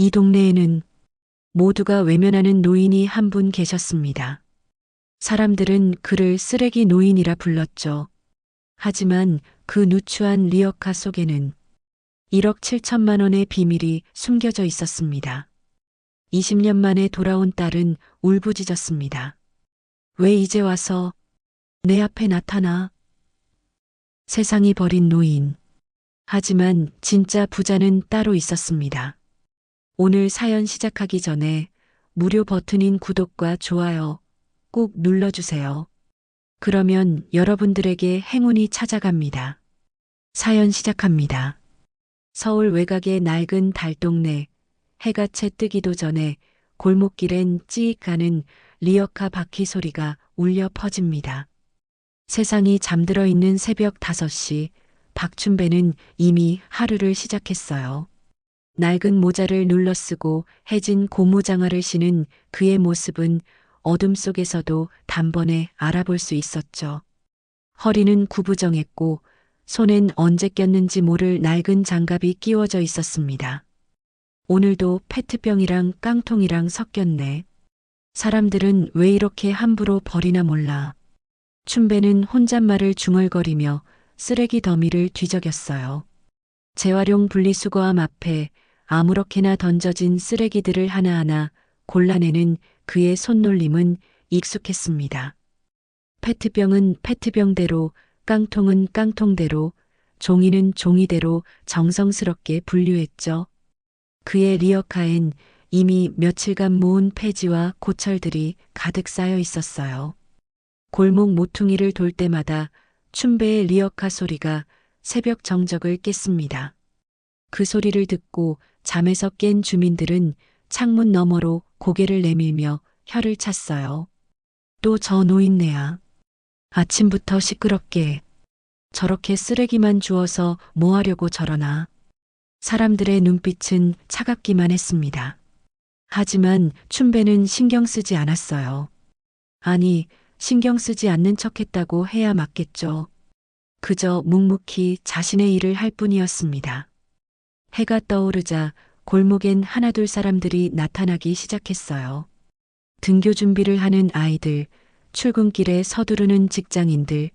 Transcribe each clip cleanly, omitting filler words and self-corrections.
이 동네에는 모두가 외면하는 노인이 한 분 계셨습니다. 사람들은 그를 쓰레기 노인이라 불렀죠. 하지만 그 누추한 리어카 속에는 1억 7천만 원의 비밀이 숨겨져 있었습니다. 20년 만에 돌아온 딸은 울부짖었습니다. 왜 이제 와서 내 앞에 나타나? 세상이 버린 노인. 하지만 진짜 부자는 따로 있었습니다. 오늘 사연 시작하기 전에 무료 버튼인 구독과 좋아요 꼭 눌러주세요. 그러면 여러분들에게 행운이 찾아갑니다. 사연 시작합니다. 서울 외곽의 낡은 달동네, 해가 채 뜨기도 전에 골목길엔 찌익 가는 리어카 바퀴 소리가 울려 퍼집니다. 세상이 잠들어 있는 새벽 5시, 박춘배는 이미 하루를 시작했어요. 낡은 모자를 눌러쓰고 해진 고무장화를 신은 그의 모습은 어둠 속에서도 단번에 알아볼 수 있었죠. 허리는 구부정했고 손엔 언제 꼈는지 모를 낡은 장갑이 끼워져 있었습니다. 오늘도 페트병이랑 깡통이랑 섞였네. 사람들은 왜 이렇게 함부로 버리나 몰라. 춘배는 혼잣말을 중얼거리며 쓰레기 더미를 뒤적였어요. 재활용 분리수거함 앞에 아무렇게나 던져진 쓰레기들을 하나하나 골라내는 그의 손놀림은 익숙했습니다. 페트병은 페트병대로, 깡통은 깡통대로, 종이는 종이대로 정성스럽게 분류했죠. 그의 리어카엔 이미 며칠간 모은 폐지와 고철들이 가득 쌓여 있었어요. 골목 모퉁이를 돌 때마다 춘배의 리어카 소리가 새벽 정적을 깼습니다. 그 소리를 듣고 잠에서 깬 주민들은 창문 너머로 고개를 내밀며 혀를 찼어요. 또 저 노인네야. 아침부터 시끄럽게 저렇게 쓰레기만 주워서 뭐 하려고 저러나. 사람들의 눈빛은 차갑기만 했습니다. 하지만 춘배는 신경 쓰지 않았어요. 아니, 신경 쓰지 않는 척했다고 해야 맞겠죠. 그저 묵묵히 자신의 일을 할 뿐이었습니다. 해가 떠오르자 골목엔 하나둘 사람들이 나타나기 시작했어요. 등교 준비를 하는 아이들, 출근길에 서두르는 직장인들,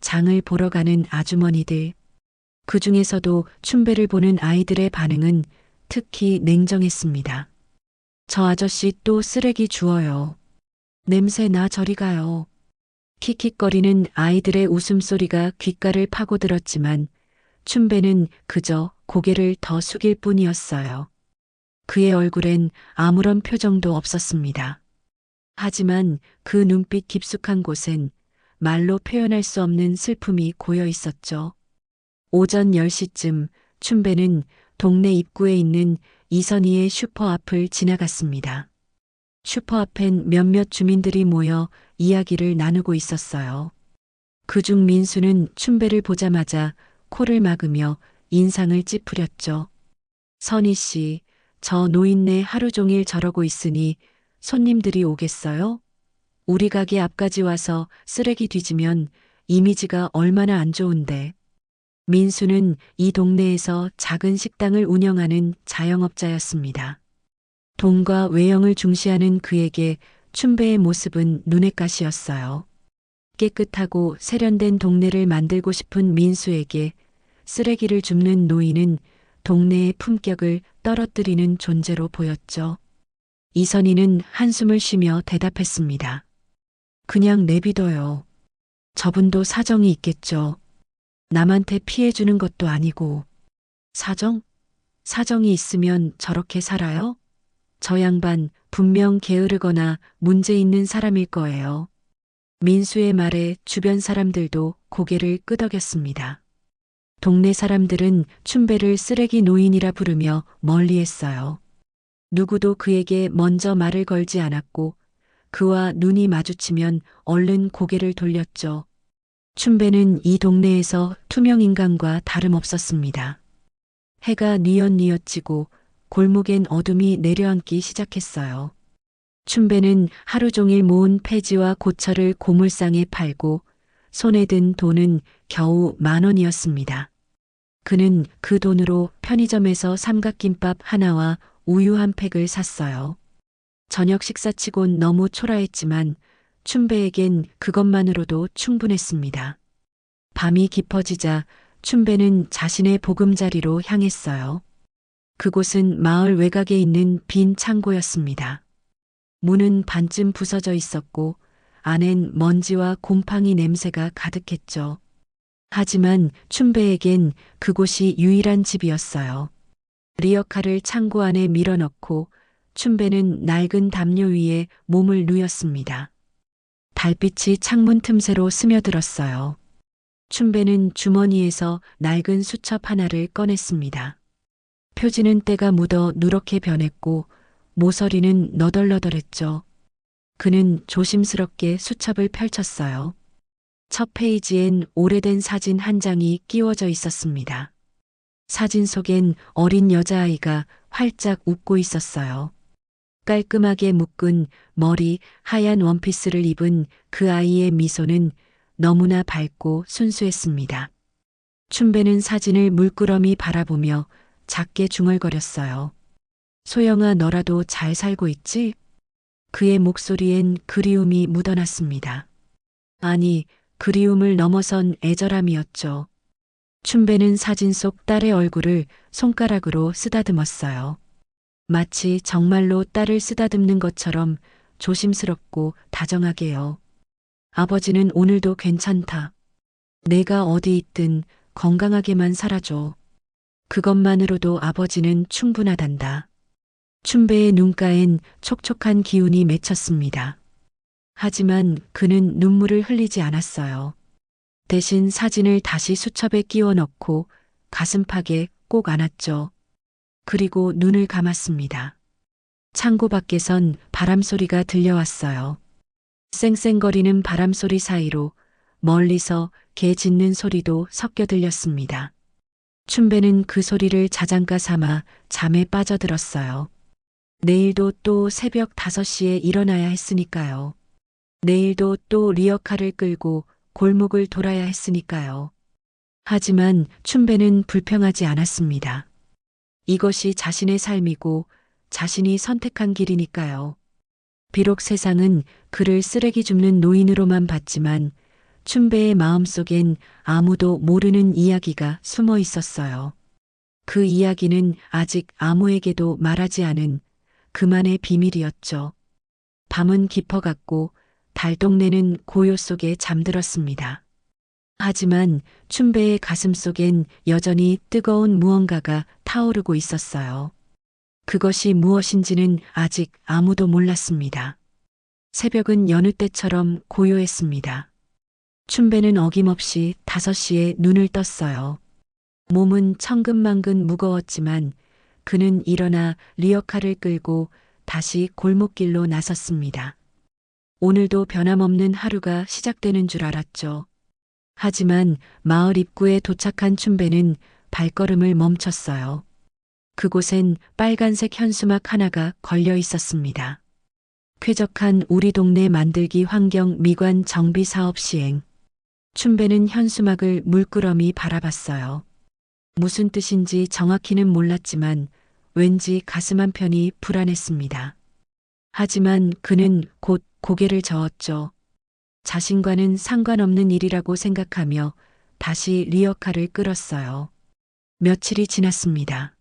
장을 보러 가는 아주머니들. 그 중에서도 춘배를 보는 아이들의 반응은 특히 냉정했습니다. 저 아저씨 또 쓰레기 주워요. 냄새 나 저리 가요. 킥킥거리는 아이들의 웃음소리가 귓가를 파고들었지만 춘배는 그저 고개를 더 숙일 뿐이었어요. 그의 얼굴엔 아무런 표정도 없었습니다. 하지만 그 눈빛 깊숙한 곳엔 말로 표현할 수 없는 슬픔이 고여 있었죠. 오전 10시쯤 춘배는 동네 입구에 있는 이선희의 슈퍼 앞을 지나갔습니다. 슈퍼 앞엔 몇몇 주민들이 모여 이야기를 나누고 있었어요. 그중 민수는 춘배를 보자마자 코를 막으며 인상을 찌푸렸죠. 선희 씨, 저 노인네 하루 종일 저러고 있으니 손님들이 오겠어요? 우리 가게 앞까지 와서 쓰레기 뒤지면 이미지가 얼마나 안 좋은데. 민수는 이 동네에서 작은 식당을 운영하는 자영업자였습니다. 돈과 외형을 중시하는 그에게 춘배의 모습은 눈엣 가시였어요. 깨끗하고 세련된 동네를 만들고 싶은 민수에게 쓰레기를 줍는 노인은 동네의 품격을 떨어뜨리는 존재로 보였죠. 이선희는 한숨을 쉬며 대답했습니다. 그냥 내비둬요. 저분도 사정이 있겠죠. 남한테 피해 주는 것도 아니고. 사정? 사정이 있으면 저렇게 살아요? 저 양반 분명 게으르거나 문제 있는 사람일 거예요. 민수의 말에 주변 사람들도 고개를 끄덕였습니다. 동네 사람들은 춘배를 쓰레기 노인이라 부르며 멀리했어요. 누구도 그에게 먼저 말을 걸지 않았고 그와 눈이 마주치면 얼른 고개를 돌렸죠. 춘배는 이 동네에서 투명인간과 다름없었습니다. 해가 뉘엿뉘엿 지고 골목엔 어둠이 내려앉기 시작했어요. 춘배는 하루 종일 모은 폐지와 고철을 고물상에 팔고 손에 든 돈은 겨우 10,000원이었습니다. 그는 그 돈으로 편의점에서 삼각김밥 하나와 우유 한 팩을 샀어요. 저녁 식사치곤 너무 초라했지만 춘배에겐 그것만으로도 충분했습니다. 밤이 깊어지자 춘배는 자신의 보금자리로 향했어요. 그곳은 마을 외곽에 있는 빈 창고였습니다. 문은 반쯤 부서져 있었고 안엔 먼지와 곰팡이 냄새가 가득했죠. 하지만 춘배에겐 그곳이 유일한 집이었어요. 리어카를 창고 안에 밀어넣고 춘배는 낡은 담요 위에 몸을 누였습니다. 달빛이 창문 틈새로 스며들었어요. 춘배는 주머니에서 낡은 수첩 하나를 꺼냈습니다. 표지는 때가 묻어 누렇게 변했고 모서리는 너덜너덜했죠. 그는 조심스럽게 수첩을 펼쳤어요. 첫 페이지엔 오래된 사진 한 장이 끼워져 있었습니다. 사진 속엔 어린 여자아이가 활짝 웃고 있었어요. 깔끔하게 묶은 머리, 하얀 원피스를 입은 그 아이의 미소는 너무나 밝고 순수했습니다. 춘배는 사진을 물끄러미 바라보며 작게 중얼거렸어요. 소영아, 너라도 잘 살고 있지? 그의 목소리엔 그리움이 묻어났습니다. 아니, 그리움을 넘어선 애절함이었죠. 춘배는 사진 속 딸의 얼굴을 손가락으로 쓰다듬었어요. 마치 정말로 딸을 쓰다듬는 것처럼 조심스럽고 다정하게요. 아버지는 오늘도 괜찮다. 내가 어디 있든 건강하게만 살아줘. 그것만으로도 아버지는 충분하단다. 춘배의 눈가엔 촉촉한 기운이 맺혔습니다. 하지만 그는 눈물을 흘리지 않았어요. 대신 사진을 다시 수첩에 끼워 넣고 가슴팍에 꼭 안았죠. 그리고 눈을 감았습니다. 창고 밖에선 바람소리가 들려왔어요. 쌩쌩거리는 바람소리 사이로 멀리서 개 짖는 소리도 섞여 들렸습니다. 춘배는 그 소리를 자장가 삼아 잠에 빠져들었어요. 내일도 또 새벽 5시에 일어나야 했으니까요. 내일도 또 리어카를 끌고 골목을 돌아야 했으니까요. 하지만 춘배는 불평하지 않았습니다. 이것이 자신의 삶이고 자신이 선택한 길이니까요. 비록 세상은 그를 쓰레기 줍는 노인으로만 봤지만 춘배의 마음속엔 아무도 모르는 이야기가 숨어 있었어요. 그 이야기는 아직 아무에게도 말하지 않은 그만의 비밀이었죠. 밤은 깊어갔고 달동네는 고요 속에 잠들었습니다. 하지만 춘배의 가슴 속엔 여전히 뜨거운 무언가가 타오르고 있었어요. 그것이 무엇인지는 아직 아무도 몰랐습니다. 새벽은 여느 때처럼 고요했습니다. 춘배는 어김없이 5시에 눈을 떴어요. 몸은 천근만근 무거웠지만 그는 일어나 리어카를 끌고 다시 골목길로 나섰습니다. 오늘도 변함없는 하루가 시작되는 줄 알았죠. 하지만 마을 입구에 도착한 춘배는 발걸음을 멈췄어요. 그곳엔 빨간색 현수막 하나가 걸려 있었습니다. 쾌적한 우리 동네 만들기 환경 미관 정비 사업 시행. 춘배는 현수막을 물끄러미 바라봤어요. 무슨 뜻인지 정확히는 몰랐지만 왠지 가슴 한편이 불안했습니다. 하지만 그는 곧 고개를 저었죠. 자신과는 상관없는 일이라고 생각하며 다시 리어카를 끌었어요. 며칠이 지났습니다.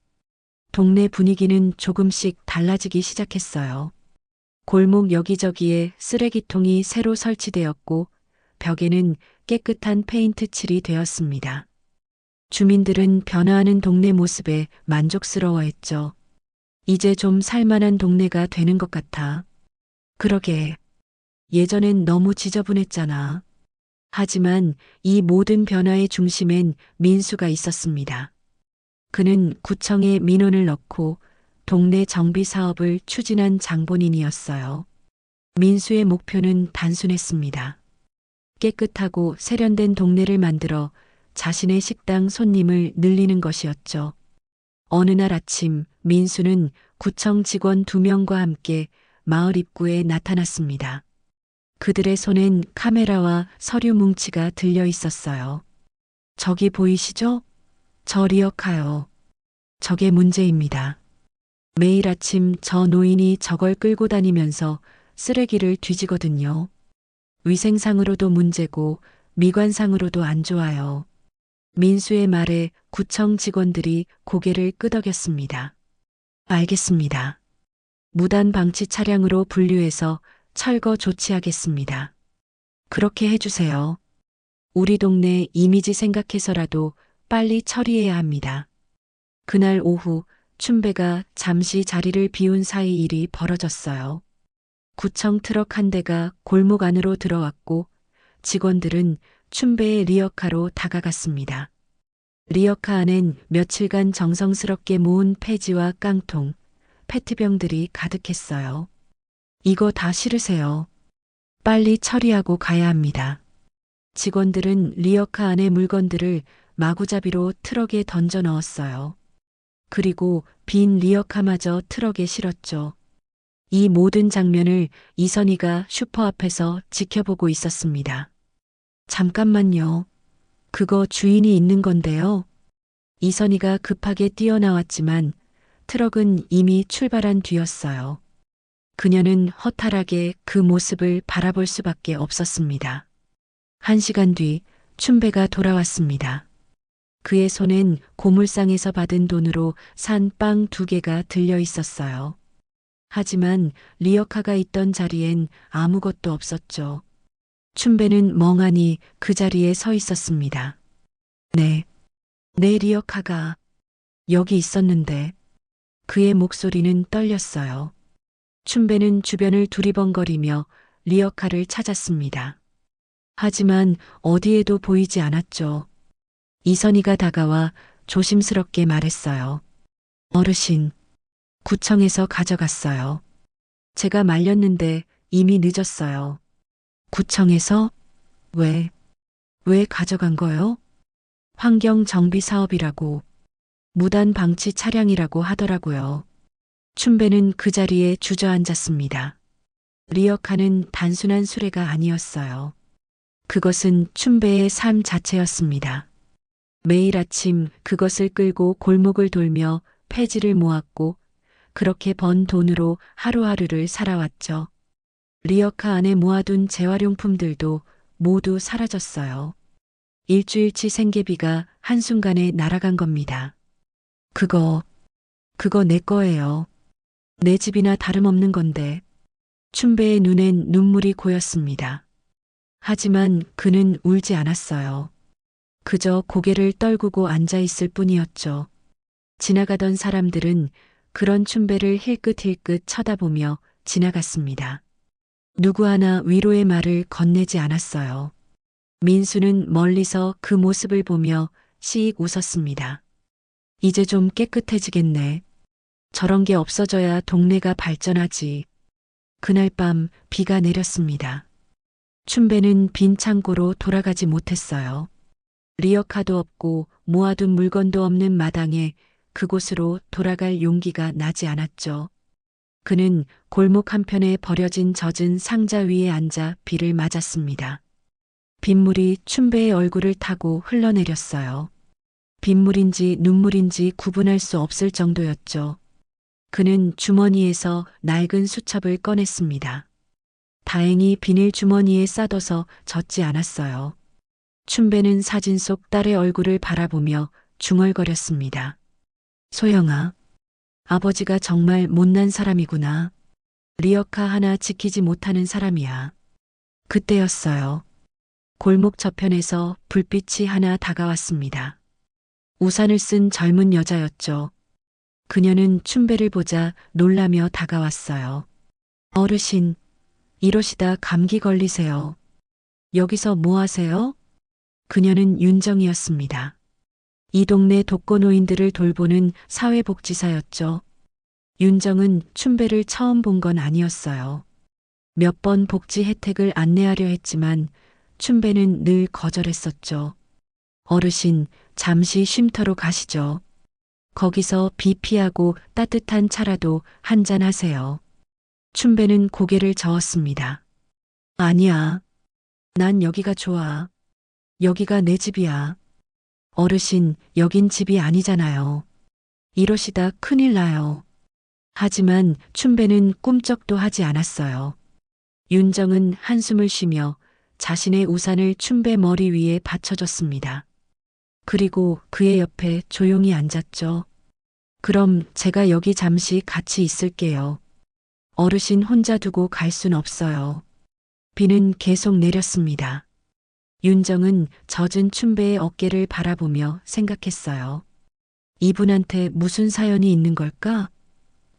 동네 분위기는 조금씩 달라지기 시작했어요. 골목 여기저기에 쓰레기통이 새로 설치되었고 벽에는 깨끗한 페인트 칠이 되었습니다. 주민들은 변화하는 동네 모습에 만족스러워했죠. 이제 좀 살만한 동네가 되는 것 같아. 그러게. 예전엔 너무 지저분했잖아. 하지만 이 모든 변화의 중심엔 민수가 있었습니다. 그는 구청에 민원을 넣고 동네 정비 사업을 추진한 장본인이었어요. 민수의 목표는 단순했습니다. 깨끗하고 세련된 동네를 만들어 자신의 식당 손님을 늘리는 것이었죠. 어느 날 아침 민수는 구청 직원 2명과 함께 마을 입구에 나타났습니다. 그들의 손엔 카메라와 서류 뭉치가 들려 있었어요. 저기 보이시죠? 저 리어카요. 저게 문제입니다. 매일 아침 저 노인이 저걸 끌고 다니면서 쓰레기를 뒤지거든요. 위생상으로도 문제고 미관상으로도 안 좋아요. 민수의 말에 구청 직원들이 고개를 끄덕였습니다. 알겠습니다. 무단 방치 차량으로 분류해서 철거 조치하겠습니다. 그렇게 해주세요. 우리 동네 이미지 생각해서라도 빨리 처리해야 합니다. 그날 오후 춘배가 잠시 자리를 비운 사이 일이 벌어졌어요. 구청 트럭 한 대가 골목 안으로 들어왔고 직원들은 춘배의 리어카로 다가갔습니다. 리어카 안엔 며칠간 정성스럽게 모은 폐지와 깡통, 페트병들이 가득했어요. 이거 다 실으세요. 빨리 처리하고 가야 합니다. 직원들은 리어카 안의 물건들을 마구잡이로 트럭에 던져 넣었어요. 그리고 빈 리어카마저 트럭에 실었죠. 이 모든 장면을 이선희가 슈퍼 앞에서 지켜보고 있었습니다. 잠깐만요. 그거 주인이 있는 건데요. 이선희가 급하게 뛰어나왔지만 트럭은 이미 출발한 뒤였어요. 그녀는 허탈하게 그 모습을 바라볼 수밖에 없었습니다. 1시간 뒤 춘배가 돌아왔습니다. 그의 손엔 고물상에서 받은 돈으로 산 빵 2개가 들려 있었어요. 하지만 리어카가 있던 자리엔 아무것도 없었죠. 춘배는 멍하니 그 자리에 서 있었습니다. 네, 내 리어카가 여기 있었는데 그의 목소리는 떨렸어요. 춘배는 주변을 두리번거리며 리어카를 찾았습니다. 하지만 어디에도 보이지 않았죠. 이선희가 다가와 조심스럽게 말했어요. 어르신, 구청에서 가져갔어요. 제가 말렸는데 이미 늦었어요. 구청에서? 왜 가져간 거요? 환경 정비 사업이라고, 무단 방치 차량이라고 하더라고요. 춘배는 그 자리에 주저앉았습니다. 리어카는 단순한 수레가 아니었어요. 그것은 춘배의 삶 자체였습니다. 매일 아침 그것을 끌고 골목을 돌며 폐지를 모았고 그렇게 번 돈으로 하루하루를 살아왔죠. 리어카 안에 모아둔 재활용품들도 모두 사라졌어요. 일주일치 생계비가 한순간에 날아간 겁니다. 그거 내 거예요. 내 집이나 다름없는 건데. 춘배의 눈엔 눈물이 고였습니다. 하지만 그는 울지 않았어요. 그저 고개를 떨구고 앉아 있을 뿐이었죠. 지나가던 사람들은 그런 춘배를 힐끗힐끗 쳐다보며 지나갔습니다. 누구 하나 위로의 말을 건네지 않았어요. 민수는 멀리서 그 모습을 보며 씩 웃었습니다. 이제 좀 깨끗해지겠네. 저런 게 없어져야 동네가 발전하지. 그날 밤 비가 내렸습니다. 춘배는 빈 창고로 돌아가지 못했어요. 리어카도 없고 모아둔 물건도 없는 마당에 그곳으로 돌아갈 용기가 나지 않았죠. 그는 골목 한편에 버려진 젖은 상자 위에 앉아 비를 맞았습니다. 빗물이 춘배의 얼굴을 타고 흘러내렸어요. 빗물인지 눈물인지 구분할 수 없을 정도였죠. 그는 주머니에서 낡은 수첩을 꺼냈습니다. 다행히 비닐 주머니에 싸둬서 젖지 않았어요. 춘배는 사진 속 딸의 얼굴을 바라보며 중얼거렸습니다. 소영아, 아버지가 정말 못난 사람이구나. 리어카 하나 지키지 못하는 사람이야. 그때였어요. 골목 저편에서 불빛이 하나 다가왔습니다. 우산을 쓴 젊은 여자였죠. 그녀는 춘배를 보자 놀라며 다가왔어요. 어르신, 이러시다 감기 걸리세요. 여기서 뭐 하세요? 그녀는 윤정이었습니다. 이 동네 독거노인들을 돌보는 사회복지사였죠. 윤정은 춘배를 처음 본 건 아니었어요. 몇 번 복지 혜택을 안내하려 했지만 춘배는 늘 거절했었죠. 어르신, 잠시 쉼터로 가시죠. 거기서 비 피하고 따뜻한 차라도 한잔 하세요. 춘배는 고개를 저었습니다. 아니야. 난 여기가 좋아. 여기가 내 집이야. 어르신, 여긴 집이 아니잖아요. 이러시다 큰일 나요. 하지만 춘배는 꿈쩍도 하지 않았어요. 윤정은 한숨을 쉬며 자신의 우산을 춘배 머리 위에 받쳐줬습니다. 그리고 그의 옆에 조용히 앉았죠. 그럼 제가 여기 잠시 같이 있을게요. 어르신 혼자 두고 갈 순 없어요. 비는 계속 내렸습니다. 윤정은 젖은 춘배의 어깨를 바라보며 생각했어요. 이분한테 무슨 사연이 있는 걸까?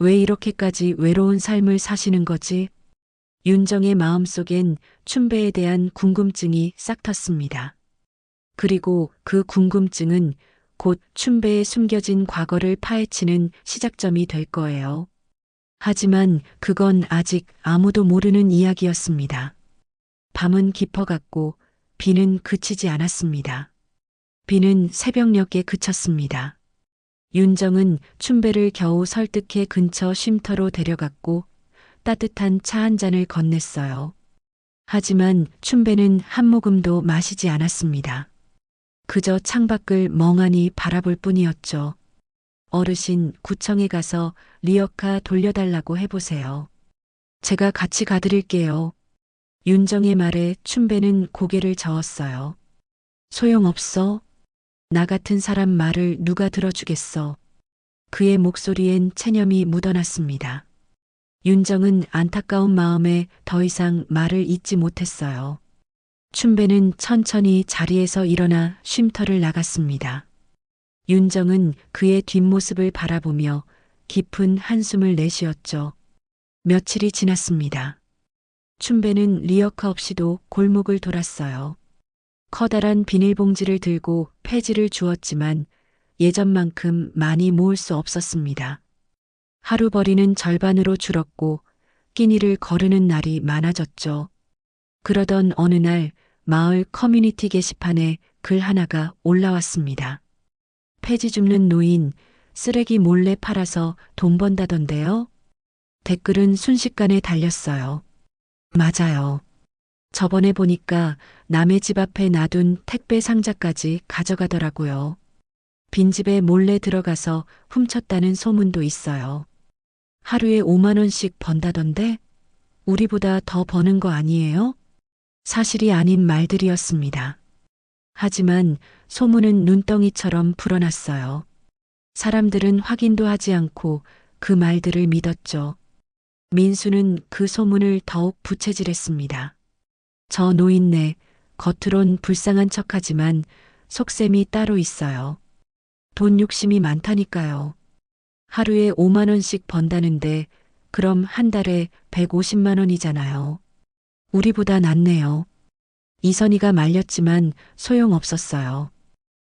왜 이렇게까지 외로운 삶을 사시는 거지? 윤정의 마음속엔 춘배에 대한 궁금증이 싹 텄습니다. 그리고 그 궁금증은 곧 춘배의 숨겨진 과거를 파헤치는 시작점이 될 거예요. 하지만 그건 아직 아무도 모르는 이야기였습니다. 밤은 깊어갔고 비는 그치지 않았습니다. 비는 새벽녘에 그쳤습니다. 윤정은 춘배를 겨우 설득해 근처 쉼터로 데려갔고 따뜻한 차 한 잔을 건넸어요. 하지만 춘배는 한 모금도 마시지 않았습니다. 그저 창밖을 멍하니 바라볼 뿐이었죠. 어르신, 구청에 가서 리어카 돌려달라고 해보세요. 제가 같이 가드릴게요. 윤정의 말에 춘배는 고개를 저었어요. 소용없어. 나 같은 사람 말을 누가 들어주겠어. 그의 목소리엔 체념이 묻어났습니다. 윤정은 안타까운 마음에 더 이상 말을 잇지 못했어요. 춘배는 천천히 자리에서 일어나 쉼터를 나갔습니다. 윤정은 그의 뒷모습을 바라보며 깊은 한숨을 내쉬었죠. 며칠이 지났습니다. 춘배는 리어카 없이도 골목을 돌았어요. 커다란 비닐봉지를 들고 폐지를 주었지만 예전만큼 많이 모을 수 없었습니다. 하루 벌이는 절반으로 줄었고 끼니를 거르는 날이 많아졌죠. 그러던 어느 날 마을 커뮤니티 게시판에 글 하나가 올라왔습니다. 폐지 줍는 노인, 쓰레기 몰래 팔아서 돈 번다던데요? 댓글은 순식간에 달렸어요. 맞아요. 저번에 보니까 남의 집 앞에 놔둔 택배 상자까지 가져가더라고요. 빈집에 몰래 들어가서 훔쳤다는 소문도 있어요. 하루에 5만 원씩 번다던데? 우리보다 더 버는 거 아니에요? 사실이 아닌 말들이었습니다. 하지만 소문은 눈덩이처럼 불어났어요. 사람들은 확인도 하지 않고 그 말들을 믿었죠. 민수는 그 소문을 더욱 부채질했습니다. 저 노인네, 겉으론 불쌍한 척하지만 속셈이 따로 있어요. 돈 욕심이 많다니까요. 하루에 5만 원씩 번다는데 그럼 한 달에 150만 원이잖아요. 우리보다 낫네요. 이선희가 말렸지만 소용없었어요.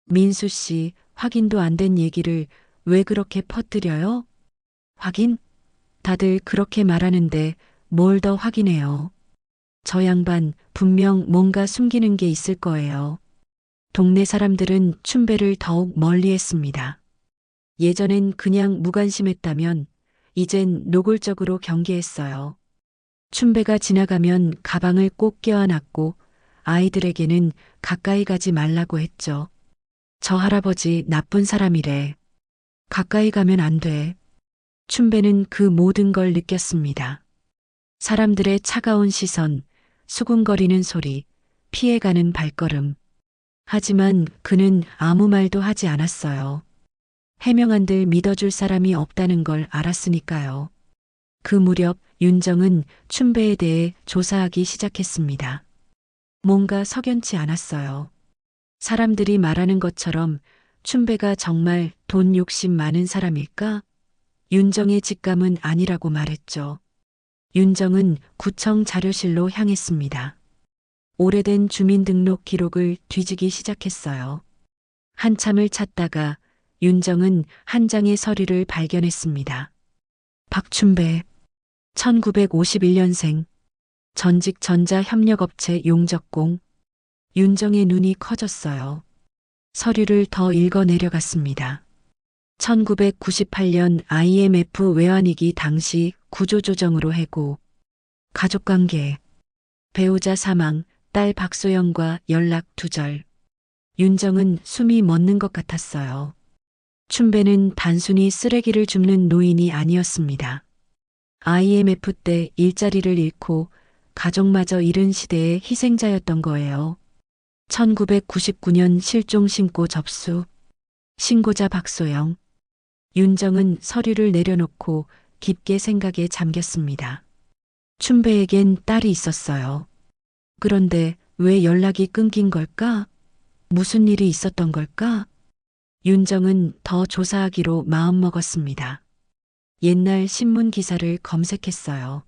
민수 씨, 확인도 안 된 얘기를 왜 그렇게 퍼뜨려요? 확인? 다들 그렇게 말하는데 뭘 더 확인해요. 저 양반 분명 뭔가 숨기는 게 있을 거예요. 동네 사람들은 춘배를 더욱 멀리했습니다. 예전엔 그냥 무관심했다면 이젠 노골적으로 경계했어요. 춘배가 지나가면 가방을 꼭 껴안았고 아이들에게는 가까이 가지 말라고 했죠. 저 할아버지 나쁜 사람이래. 가까이 가면 안 돼. 춘배는 그 모든 걸 느꼈습니다. 사람들의 차가운 시선, 수군거리는 소리, 피해가는 발걸음. 하지만 그는 아무 말도 하지 않았어요. 해명한들 믿어줄 사람이 없다는 걸 알았으니까요. 그 무렵 윤정은 춘배에 대해 조사하기 시작했습니다. 뭔가 석연치 않았어요. 사람들이 말하는 것처럼 춘배가 정말 돈 욕심 많은 사람일까? 윤정의 직감은 아니라고 말했죠. 윤정은 구청 자료실로 향했습니다. 오래된 주민등록 기록을 뒤지기 시작했어요. 한참을 찾다가 윤정은 한 장의 서류를 발견했습니다. 박춘배, 1951년생, 전직 전자협력업체 용적공. 윤정의 눈이 커졌어요. 서류를 더 읽어 내려갔습니다. 1998년 IMF 외환위기 당시 구조조정으로 해고. 가족관계. 배우자 사망, 딸 박소영과 연락 두절. 윤정은 숨이 멎는 것 같았어요. 춘배는 단순히 쓰레기를 줍는 노인이 아니었습니다. IMF 때 일자리를 잃고 가족마저 잃은 시대의 희생자였던 거예요. 1999년 실종 신고 접수. 신고자 박소영. 윤정은 서류를 내려놓고 깊게 생각에 잠겼습니다. 춘배에겐 딸이 있었어요. 그런데 왜 연락이 끊긴 걸까? 무슨 일이 있었던 걸까? 윤정은 더 조사하기로 마음먹었습니다. 옛날 신문 기사를 검색했어요.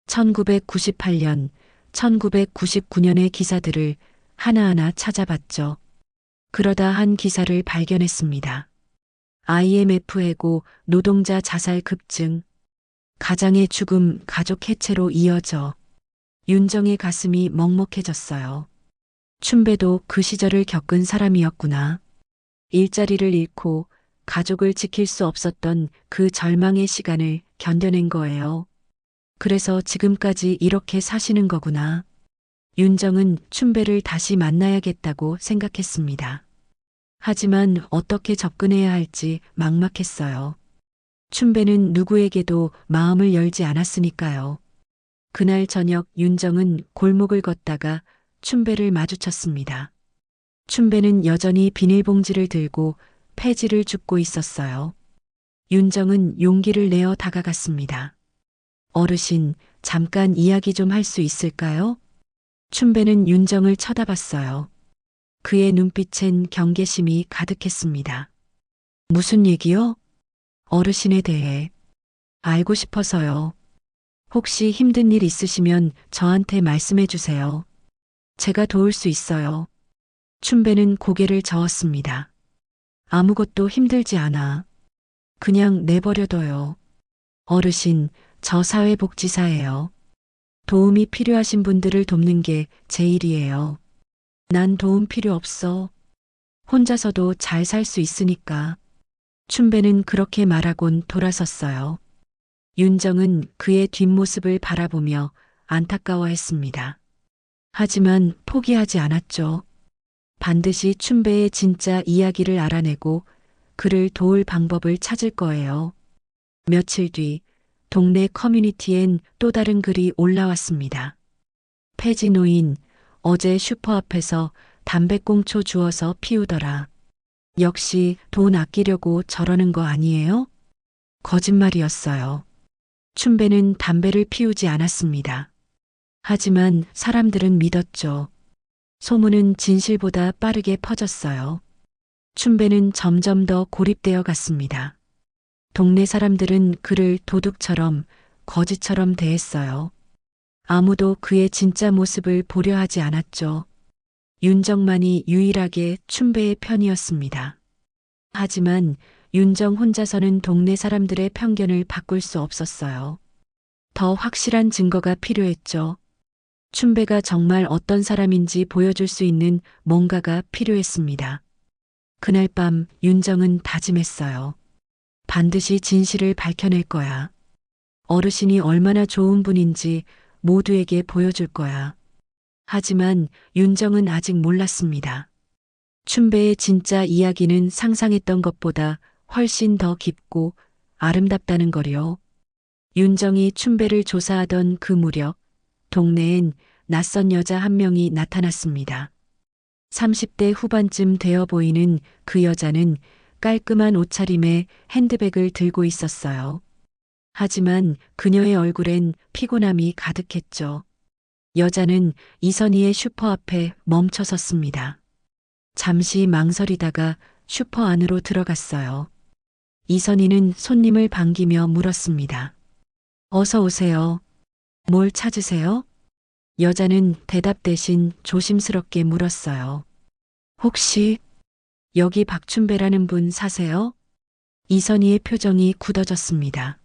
1998년, 1999년의 기사들을 하나하나 찾아봤죠. 그러다 한 기사를 발견했습니다. IMF 해고 노동자 자살 급증, 가장의 죽음 가족 해체로 이어져. 윤정의 가슴이 먹먹해졌어요. 춘배도 그 시절을 겪은 사람이었구나. 일자리를 잃고 가족을 지킬 수 없었던 그 절망의 시간을 견뎌낸 거예요. 그래서 지금까지 이렇게 사시는 거구나. 윤정은 춘배를 다시 만나야겠다고 생각했습니다. 하지만 어떻게 접근해야 할지 막막했어요. 춘배는 누구에게도 마음을 열지 않았으니까요. 그날 저녁 윤정은 골목을 걷다가 춘배를 마주쳤습니다. 춘배는 여전히 비닐봉지를 들고 폐지를 줍고 있었어요. 윤정은 용기를 내어 다가갔습니다. 어르신, 잠깐 이야기 좀 할 수 있을까요? 춘배는 윤정을 쳐다봤어요. 그의 눈빛엔 경계심이 가득했습니다. 무슨 얘기요? 어르신에 대해. 알고 싶어서요. 혹시 힘든 일 있으시면 저한테 말씀해 주세요. 제가 도울 수 있어요. 춘배는 고개를 저었습니다. 아무것도 힘들지 않아. 그냥 내버려둬요. 어르신, 저 사회복지사예요. 도움이 필요하신 분들을 돕는 게 제 일이에요. 난 도움 필요 없어. 혼자서도 잘 살 수 있으니까. 춘배는 그렇게 말하곤 돌아섰어요. 윤정은 그의 뒷모습을 바라보며 안타까워했습니다. 하지만 포기하지 않았죠. 반드시 춘배의 진짜 이야기를 알아내고 그를 도울 방법을 찾을 거예요. 며칠 뒤 동네 커뮤니티엔 또 다른 글이 올라왔습니다. 폐지 노인, 어제 슈퍼 앞에서 담배꽁초 주워서 피우더라. 역시 돈 아끼려고 저러는 거 아니에요? 거짓말이었어요. 춘배는 담배를 피우지 않았습니다. 하지만 사람들은 믿었죠. 소문은 진실보다 빠르게 퍼졌어요. 춘배는 점점 더 고립되어 갔습니다. 동네 사람들은 그를 도둑처럼, 거지처럼 대했어요. 아무도 그의 진짜 모습을 보려 하지 않았죠. 윤정만이 유일하게 춘배의 편이었습니다. 하지만 윤정 혼자서는 동네 사람들의 편견을 바꿀 수 없었어요. 더 확실한 증거가 필요했죠. 춘배가 정말 어떤 사람인지 보여줄 수 있는 뭔가가 필요했습니다. 그날 밤 윤정은 다짐했어요. 반드시 진실을 밝혀낼 거야. 어르신이 얼마나 좋은 분인지 모두에게 보여줄 거야. 하지만 윤정은 아직 몰랐습니다. 춘배의 진짜 이야기는 상상했던 것보다 훨씬 더 깊고 아름답다는 거요. 윤정이 춘배를 조사하던 그 무렵 동네엔 낯선 여자 한 명이 나타났습니다. 30대 후반쯤 되어 보이는 그 여자는 깔끔한 옷차림에 핸드백을 들고 있었어요. 하지만 그녀의 얼굴엔 피곤함이 가득했죠. 여자는 이선희의 슈퍼 앞에 멈춰 섰습니다. 잠시 망설이다가 슈퍼 안으로 들어갔어요. 이선희는 손님을 반기며 물었습니다. 어서 오세요. 뭘 찾으세요? 여자는 대답 대신 조심스럽게 물었어요. 혹시 여기 박춘배라는 분 사세요? 이선희의 표정이 굳어졌습니다.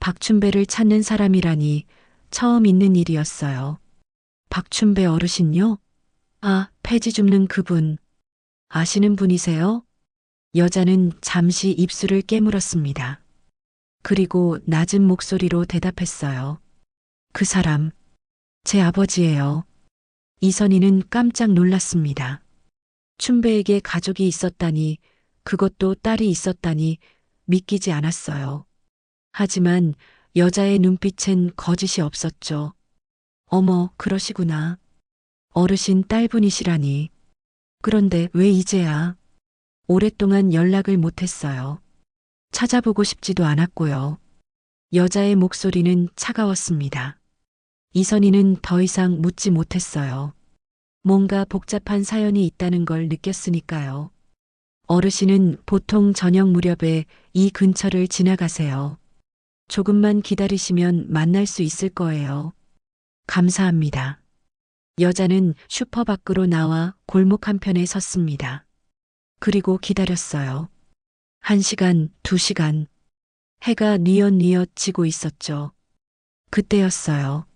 박춘배를 찾는 사람이라니 처음 있는 일이었어요. 박춘배 어르신요? 아, 폐지 줍는 그분. 아시는 분이세요? 여자는 잠시 입술을 깨물었습니다. 그리고 낮은 목소리로 대답했어요. 그 사람, 제 아버지예요. 이선희는 깜짝 놀랐습니다. 춘배에게 가족이 있었다니 그것도 딸이 있었다니 믿기지 않았어요. 하지만 여자의 눈빛엔 거짓이 없었죠. 어머, 그러시구나. 어르신 딸분이시라니. 그런데 왜 이제야? 오랫동안 연락을 못했어요. 찾아보고 싶지도 않았고요. 여자의 목소리는 차가웠습니다. 이선희는 더 이상 묻지 못했어요. 뭔가 복잡한 사연이 있다는 걸 느꼈으니까요. 어르신은 보통 저녁 무렵에 이 근처를 지나가세요. 조금만 기다리시면 만날 수 있을 거예요. 감사합니다. 여자는 슈퍼 밖으로 나와 골목 한편에 섰습니다. 그리고 기다렸어요. 1시간, 2시간. 해가 뉘엿뉘엿 지고 있었죠. 그때였어요.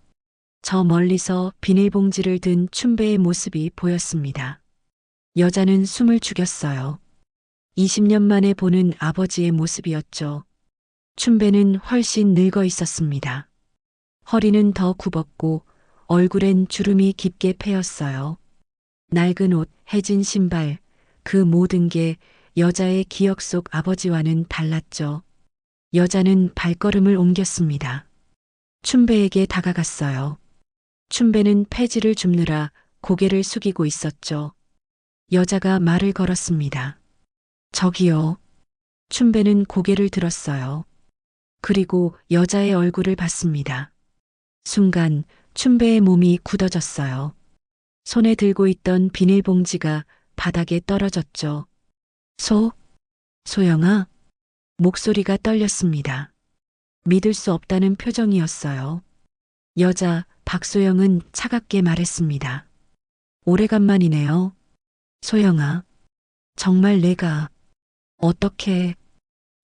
저 멀리서 비닐봉지를 든 춘배의 모습이 보였습니다. 여자는 숨을 죽였어요. 20년 만에 보는 아버지의 모습이었죠. 춘배는 훨씬 늙어 있었습니다. 허리는 더 굽었고 얼굴엔 주름이 깊게 패였어요. 낡은 옷, 해진 신발, 그 모든 게 여자의 기억 속 아버지와는 달랐죠. 여자는 발걸음을 옮겼습니다. 춘배에게 다가갔어요. 춘배는 폐지를 줍느라 고개를 숙이고 있었죠. 여자가 말을 걸었습니다. 저기요. 춘배는 고개를 들었어요. 그리고 여자의 얼굴을 봤습니다. 순간 춘배의 몸이 굳어졌어요. 손에 들고 있던 비닐봉지가 바닥에 떨어졌죠. 소영아? 목소리가 떨렸습니다. 믿을 수 없다는 표정이었어요. 여자 박소영은 차갑게 말했습니다. 오래간만이네요. 소영아. 정말 내가 어떻게...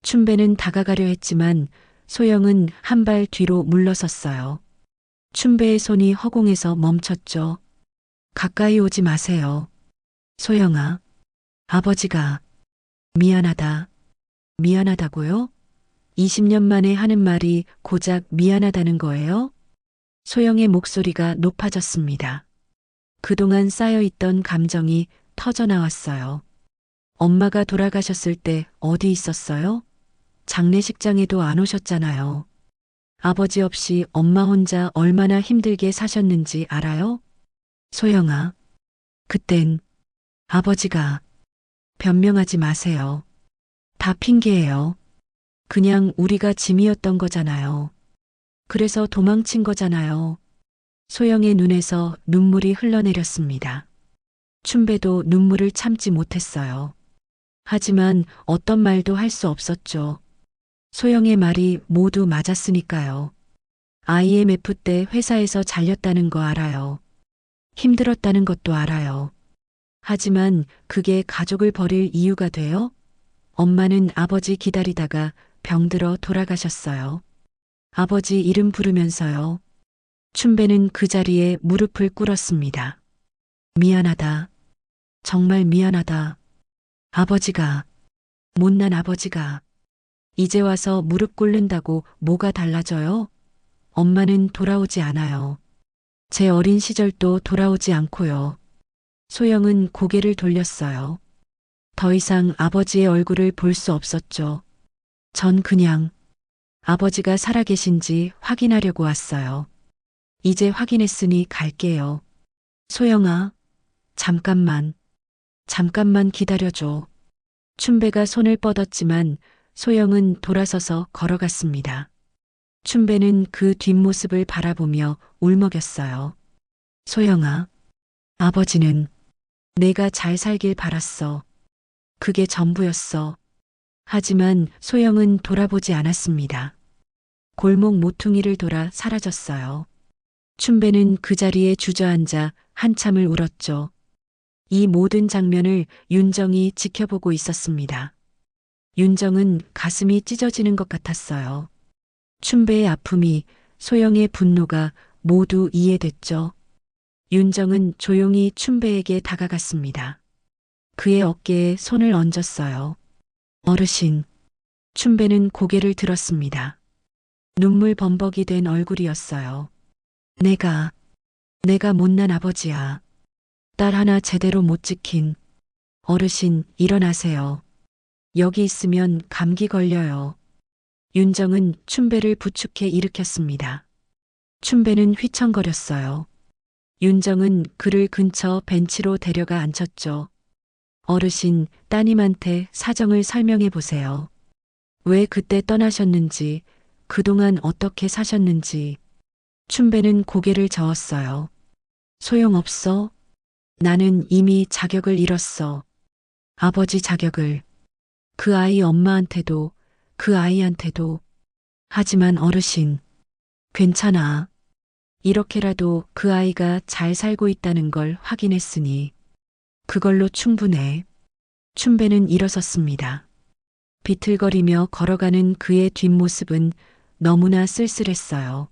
춘배는 다가가려 했지만 소영은 한 발 뒤로 물러섰어요. 춘배의 손이 허공에서 멈췄죠. 가까이 오지 마세요. 소영아. 아버지가... 미안하다. 미안하다고요? 20년 만에 하는 말이 고작 미안하다는 거예요? 소영의 목소리가 높아졌습니다. 그동안 쌓여있던 감정이 터져나왔어요. 엄마가 돌아가셨을 때 어디 있었어요? 장례식장에도 안 오셨잖아요. 아버지 없이 엄마 혼자 얼마나 힘들게 사셨는지 알아요? 소영아, 그땐 아버지가... 변명하지 마세요. 다 핑계예요. 그냥 우리가 짐이었던 거잖아요. 그래서 도망친 거잖아요. 소영의 눈에서 눈물이 흘러내렸습니다. 춘배도 눈물을 참지 못했어요. 하지만 어떤 말도 할 수 없었죠. 소영의 말이 모두 맞았으니까요. IMF 때 회사에서 잘렸다는 거 알아요. 힘들었다는 것도 알아요. 하지만 그게 가족을 버릴 이유가 돼요? 엄마는 아버지 기다리다가 병들어 돌아가셨어요. 아버지 이름 부르면서요. 춘배는 그 자리에 무릎을 꿇었습니다. 미안하다. 정말 미안하다. 아버지가, 못난 아버지가, 이제 와서 무릎 꿇는다고 뭐가 달라져요? 엄마는 돌아오지 않아요. 제 어린 시절도 돌아오지 않고요. 소영은 고개를 돌렸어요. 더 이상 아버지의 얼굴을 볼 수 없었죠. 전 그냥 아버지가 살아계신지 확인하려고 왔어요. 이제 확인했으니 갈게요. 소영아, 잠깐만 기다려줘. 춘배가 손을 뻗었지만 소영은 돌아서서 걸어갔습니다. 춘배는 그 뒷모습을 바라보며 울먹였어요. 소영아, 아버지는 내가 잘 살길 바랐어. 그게 전부였어. 하지만 소영은 돌아보지 않았습니다. 골목 모퉁이를 돌아 사라졌어요. 춘배는 그 자리에 주저앉아 한참을 울었죠. 이 모든 장면을 윤정이 지켜보고 있었습니다. 윤정은 가슴이 찢어지는 것 같았어요. 춘배의 아픔이, 소영의 분노가 모두 이해됐죠. 윤정은 조용히 춘배에게 다가갔습니다. 그의 어깨에 손을 얹었어요. 어르신. 춘배는 고개를 들었습니다. 눈물 범벅이 된 얼굴이었어요. 내가 못난 아버지야. 딸 하나 제대로 못 지킨. 어르신, 일어나세요. 여기 있으면 감기 걸려요. 윤정은 춘배를 부축해 일으켰습니다. 춘배는 휘청거렸어요. 윤정은 그를 근처 벤치로 데려가 앉혔죠. 어르신, 따님한테 사정을 설명해 보세요. 왜 그때 떠나셨는지, 그동안 어떻게 사셨는지. 춘배는 고개를 저었어요. 소용없어. 나는 이미 자격을 잃었어. 아버지 자격을. 그 아이 엄마한테도, 그 아이한테도. 하지만 어르신, 괜찮아. 이렇게라도 그 아이가 잘 살고 있다는 걸 확인했으니 그걸로 충분해. 춘배는 일어섰습니다. 비틀거리며 걸어가는 그의 뒷모습은 너무나 쓸쓸했어요.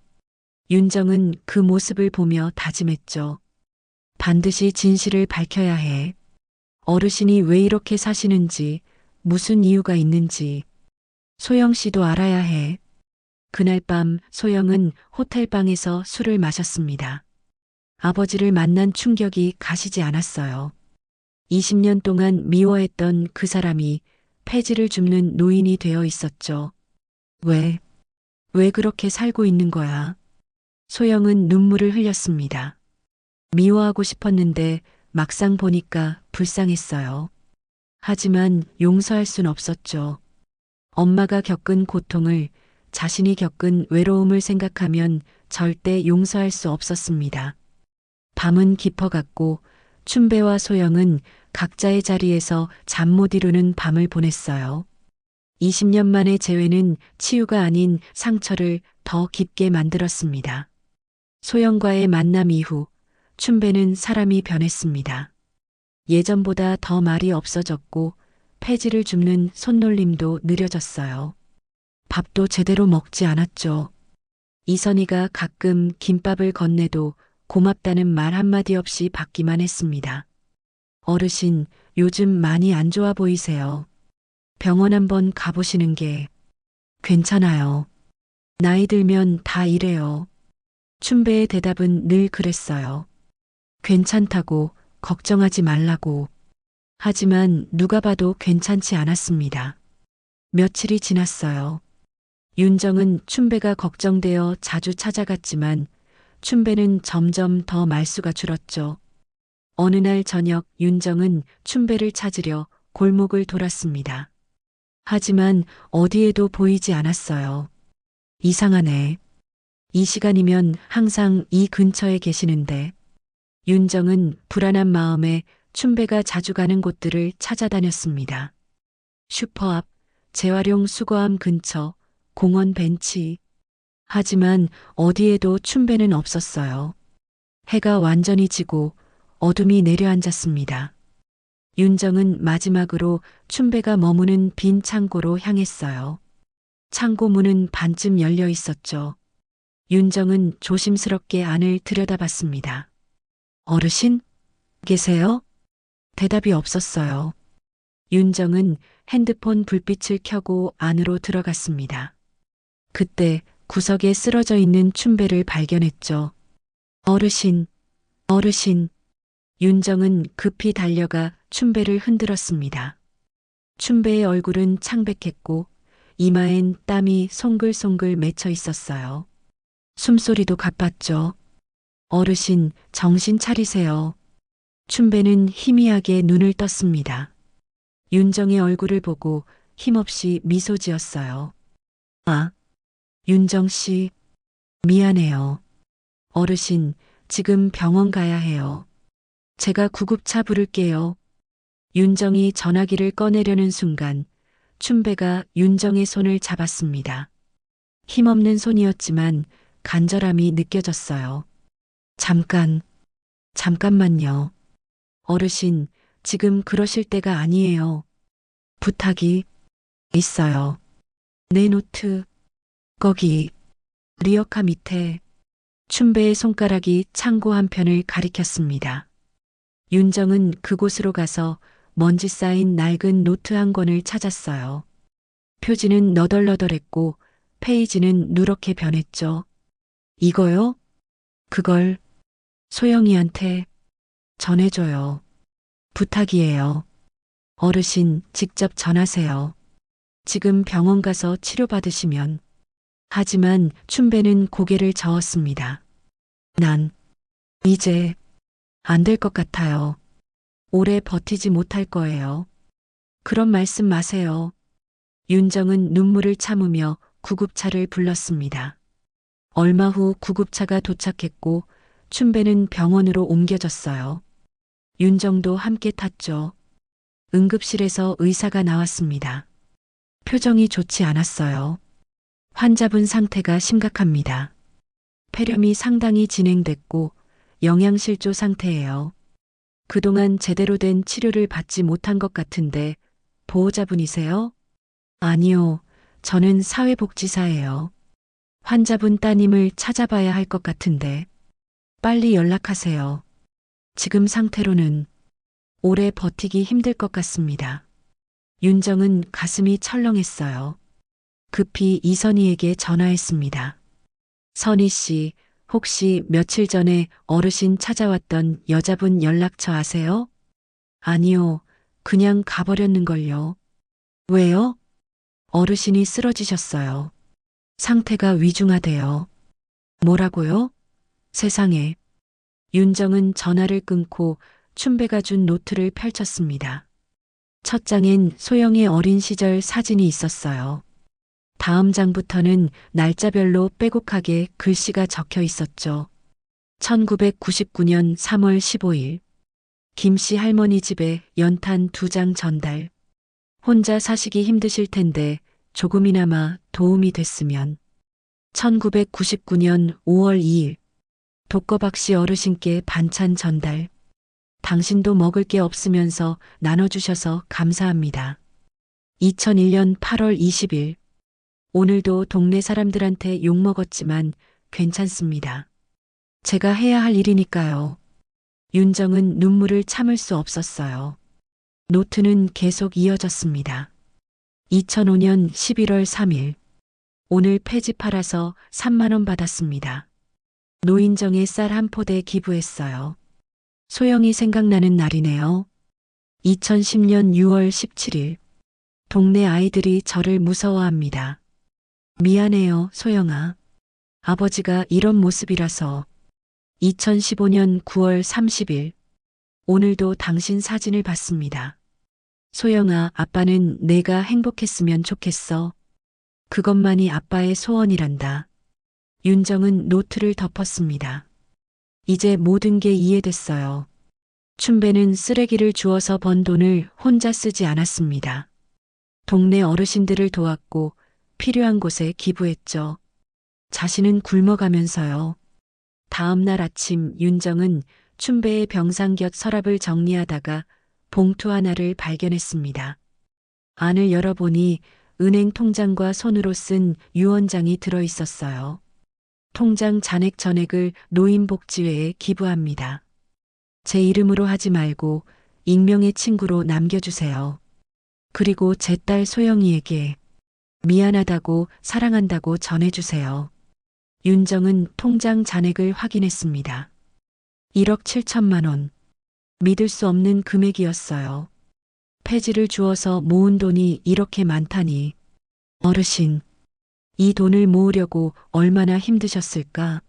윤정은 그 모습을 보며 다짐했죠. 반드시 진실을 밝혀야 해. 어르신이 왜 이렇게 사시는지, 무슨 이유가 있는지 소영 씨도 알아야 해. 그날 밤 소영은 호텔방에서 술을 마셨습니다. 아버지를 만난 충격이 가시지 않았어요. 20년 동안 미워했던 그 사람이 폐지를 줍는 노인이 되어 있었죠. 왜 그렇게 살고 있는 거야? 소영은 눈물을 흘렸습니다. 미워하고 싶었는데 막상 보니까 불쌍했어요. 하지만 용서할 순 없었죠. 엄마가 겪은 고통을, 자신이 겪은 외로움을 생각하면 절대 용서할 수 없었습니다. 밤은 깊어갔고 춘배와 소영은 각자의 자리에서 잠 못 이루는 밤을 보냈어요. 20년 만의 재회는 치유가 아닌 상처를 더 깊게 만들었습니다. 소영과의 만남 이후 춘배는 사람이 변했습니다. 예전보다 더 말이 없어졌고 폐지를 줍는 손놀림도 느려졌어요. 밥도 제대로 먹지 않았죠. 이선희가 가끔 김밥을 건네도 고맙다는 말 한마디 없이 받기만 했습니다. 어르신, 요즘 많이 안 좋아 보이세요. 병원 한번 가보시는 게. 괜찮아요. 나이 들면 다 이래요. 춘배의 대답은 늘 그랬어요. 괜찮다고, 걱정하지 말라고. 하지만 누가 봐도 괜찮지 않았습니다. 며칠이 지났어요. 윤정은 춘배가 걱정되어 자주 찾아갔지만 춘배는 점점 더 말수가 줄었죠. 어느 날 저녁 윤정은 춘배를 찾으려 골목을 돌았습니다. 하지만 어디에도 보이지 않았어요. 이상하네. 이 시간이면 항상 이 근처에 계시는데. 윤정은 불안한 마음에 춘배가 자주 가는 곳들을 찾아다녔습니다. 슈퍼 앞, 재활용 수거함 근처, 공원 벤치. 하지만 어디에도 춘배는 없었어요. 해가 완전히 지고 어둠이 내려앉았습니다. 윤정은 마지막으로 춘배가 머무는 빈 창고로 향했어요. 창고 문은 반쯤 열려 있었죠. 윤정은 조심스럽게 안을 들여다봤습니다. 어르신? 계세요? 대답이 없었어요. 윤정은 핸드폰 불빛을 켜고 안으로 들어갔습니다. 그때 구석에 쓰러져 있는 춘배를 발견했죠. 어르신, 어르신. 윤정은 급히 달려가 춘배를 흔들었습니다. 춘배의 얼굴은 창백했고 이마엔 땀이 송글송글 맺혀 있었어요. 숨소리도 가빴죠. 어르신, 정신 차리세요. 춘배는 희미하게 눈을 떴습니다. 윤정의 얼굴을 보고 힘없이 미소 지었어요. 아, 윤정 씨, 미안해요. 어르신, 지금 병원 가야 해요. 제가 구급차 부를게요. 윤정이 전화기를 꺼내려는 순간 춘배가 윤정의 손을 잡았습니다. 힘없는 손이었지만 간절함이 느껴졌어요. 잠깐만요. 어르신, 지금 그러실 때가 아니에요. 부탁이 있어요. 내 노트, 거기, 리어카 밑에. 춘배의 손가락이 창고 한편을 가리켰습니다. 윤정은 그곳으로 가서 먼지 쌓인 낡은 노트 한 권을 찾았어요. 표지는 너덜너덜했고 페이지는 누렇게 변했죠. 이거요? 그걸 소영이한테 전해줘요. 부탁이에요. 어르신, 직접 전하세요. 지금 병원 가서 치료받으시면. 하지만 춘배는 고개를 저었습니다. 난 이제 안 될 것 같아요. 오래 버티지 못할 거예요. 그런 말씀 마세요. 윤정은 눈물을 참으며 구급차를 불렀습니다. 얼마 후 구급차가 도착했고 춘배는 병원으로 옮겨졌어요. 윤정도 함께 탔죠. 응급실에서 의사가 나왔습니다. 표정이 좋지 않았어요. 환자분 상태가 심각합니다. 폐렴이 상당히 진행됐고 영양실조 상태예요. 그동안 제대로 된 치료를 받지 못한 것 같은데 보호자분이세요? 아니요. 저는 사회복지사예요. 환자분 따님을 찾아봐야 할 것 같은데 빨리 연락하세요. 지금 상태로는 오래 버티기 힘들 것 같습니다. 윤정은 가슴이 철렁했어요. 급히 이선희에게 전화했습니다. 선희 씨, 혹시 며칠 전에 어르신 찾아왔던 여자분 연락처 아세요? 아니요. 그냥 가버렸는걸요. 왜요? 어르신이 쓰러지셨어요. 상태가 위중하대요. 뭐라고요? 세상에. 윤정은 전화를 끊고 춘배가 준 노트를 펼쳤습니다. 첫 장엔 소영의 어린 시절 사진이 있었어요. 다음 장부터는 날짜별로 빼곡하게 글씨가 적혀 있었죠. 1999년 3월 15일. 김씨 할머니 집에 연탄 2장 전달. 혼자 사시기 힘드실 텐데 조금이나마 도움이 됐으면. 1999년 5월 2일. 독거박 씨 어르신께 반찬 전달. 당신도 먹을 게 없으면서 나눠주셔서 감사합니다. 2001년 8월 20일. 오늘도 동네 사람들한테 욕먹었지만 괜찮습니다. 제가 해야 할 일이니까요. 윤정은 눈물을 참을 수 없었어요. 노트는 계속 이어졌습니다. 2005년 11월 3일. 오늘 폐지 팔아서 3만 원 받았습니다. 노인정에 쌀 한 포대 기부했어요. 소영이 생각나는 날이네요. 2010년 6월 17일. 동네 아이들이 저를 무서워합니다. 미안해요, 소영아. 아버지가 이런 모습이라서. 2015년 9월 30일. 오늘도 당신 사진을 봤습니다. 소영아, 아빠는 내가 행복했으면 좋겠어. 그것만이 아빠의 소원이란다. 윤정은 노트를 덮었습니다. 이제 모든 게 이해됐어요. 춘배는 쓰레기를 주워서 번 돈을 혼자 쓰지 않았습니다. 동네 어르신들을 도왔고 필요한 곳에 기부했죠. 자신은 굶어가면서요. 다음 날 아침 윤정은 춘배의 병상 곁 서랍을 정리하다가 봉투 하나를 발견했습니다. 안을 열어보니 은행 통장과 손으로 쓴 유언장이 들어 있었어요. 통장 잔액 전액을 노인복지회에 기부합니다. 제 이름으로 하지 말고 익명의 친구로 남겨주세요. 그리고 제 딸 소영이에게 미안하다고 사랑한다고 전해주세요. 윤정은 통장 잔액을 확인했습니다. 1억 7천만 원. 믿을 수 없는 금액이었어요. 폐지를 주어서 모은 돈이 이렇게 많다니. 어르신, 이 돈을 모으려고 얼마나 힘드셨을까?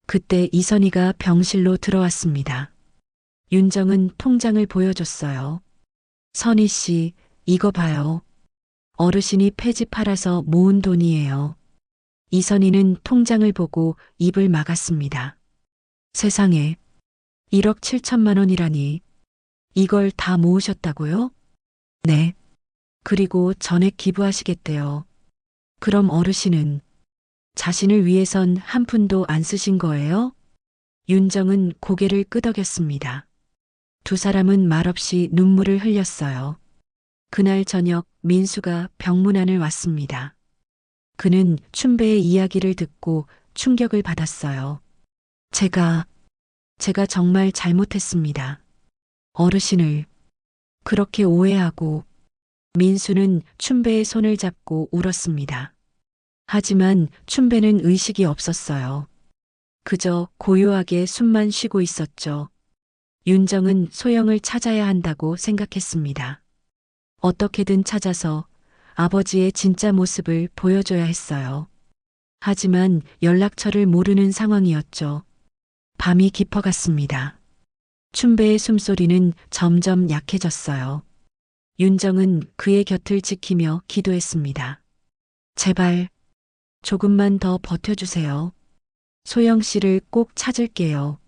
그때 이선희가 병실로 들어왔습니다. 윤정은 통장을 보여줬어요. 선희 씨, 이거 봐요. 어르신이 폐지 팔아서 모은 돈이에요. 이선희는 통장을 보고 입을 막았습니다. 세상에, 1억 7천만 원이라니. 이걸 다 모으셨다고요? 네. 그리고 전액 기부하시겠대요. 그럼 어르신은 자신을 위해선 한 푼도 안 쓰신 거예요? 윤정은 고개를 끄덕였습니다. 두 사람은 말없이 눈물을 흘렸어요. 그날 저녁 민수가 병문안을 왔습니다. 그는 춘배의 이야기를 듣고 충격을 받았어요. 제가 정말 잘못했습니다. 어르신을 그렇게 오해하고. 민수는 춘배의 손을 잡고 울었습니다. 하지만 춘배는 의식이 없었어요. 그저 고요하게 숨만 쉬고 있었죠. 윤정은 소영을 찾아야 한다고 생각했습니다. 어떻게든 찾아서 아버지의 진짜 모습을 보여줘야 했어요. 하지만 연락처를 모르는 상황이었죠. 밤이 깊어갔습니다. 춘배의 숨소리는 점점 약해졌어요. 윤정은 그의 곁을 지키며 기도했습니다. 제발, 조금만 더 버텨주세요. 소영 씨를 꼭 찾을게요.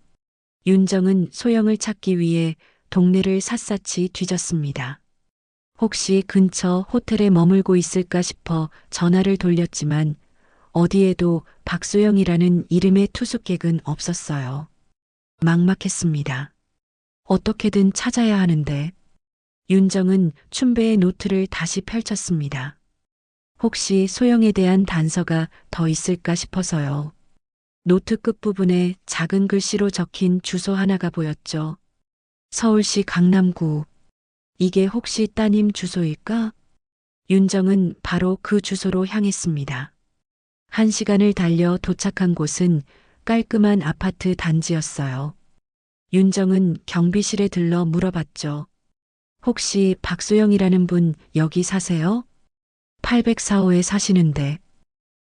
윤정은 소영을 찾기 위해 동네를 샅샅이 뒤졌습니다. 혹시 근처 호텔에 머물고 있을까 싶어 전화를 돌렸지만 어디에도 박소영이라는 이름의 투숙객은 없었어요. 막막했습니다. 어떻게든 찾아야 하는데 윤정은 춘배의 노트를 다시 펼쳤습니다. 혹시 소영에 대한 단서가 더 있을까 싶어서요. 노트 끝부분에 작은 글씨로 적힌 주소 하나가 보였죠. 서울시 강남구. 이게 혹시 따님 주소일까? 윤정은 바로 그 주소로 향했습니다. 1시간을 달려 도착한 곳은 깔끔한 아파트 단지였어요. 윤정은 경비실에 들러 물어봤죠. 혹시 박소영이라는 분 여기 사세요? 804호에 사시는데.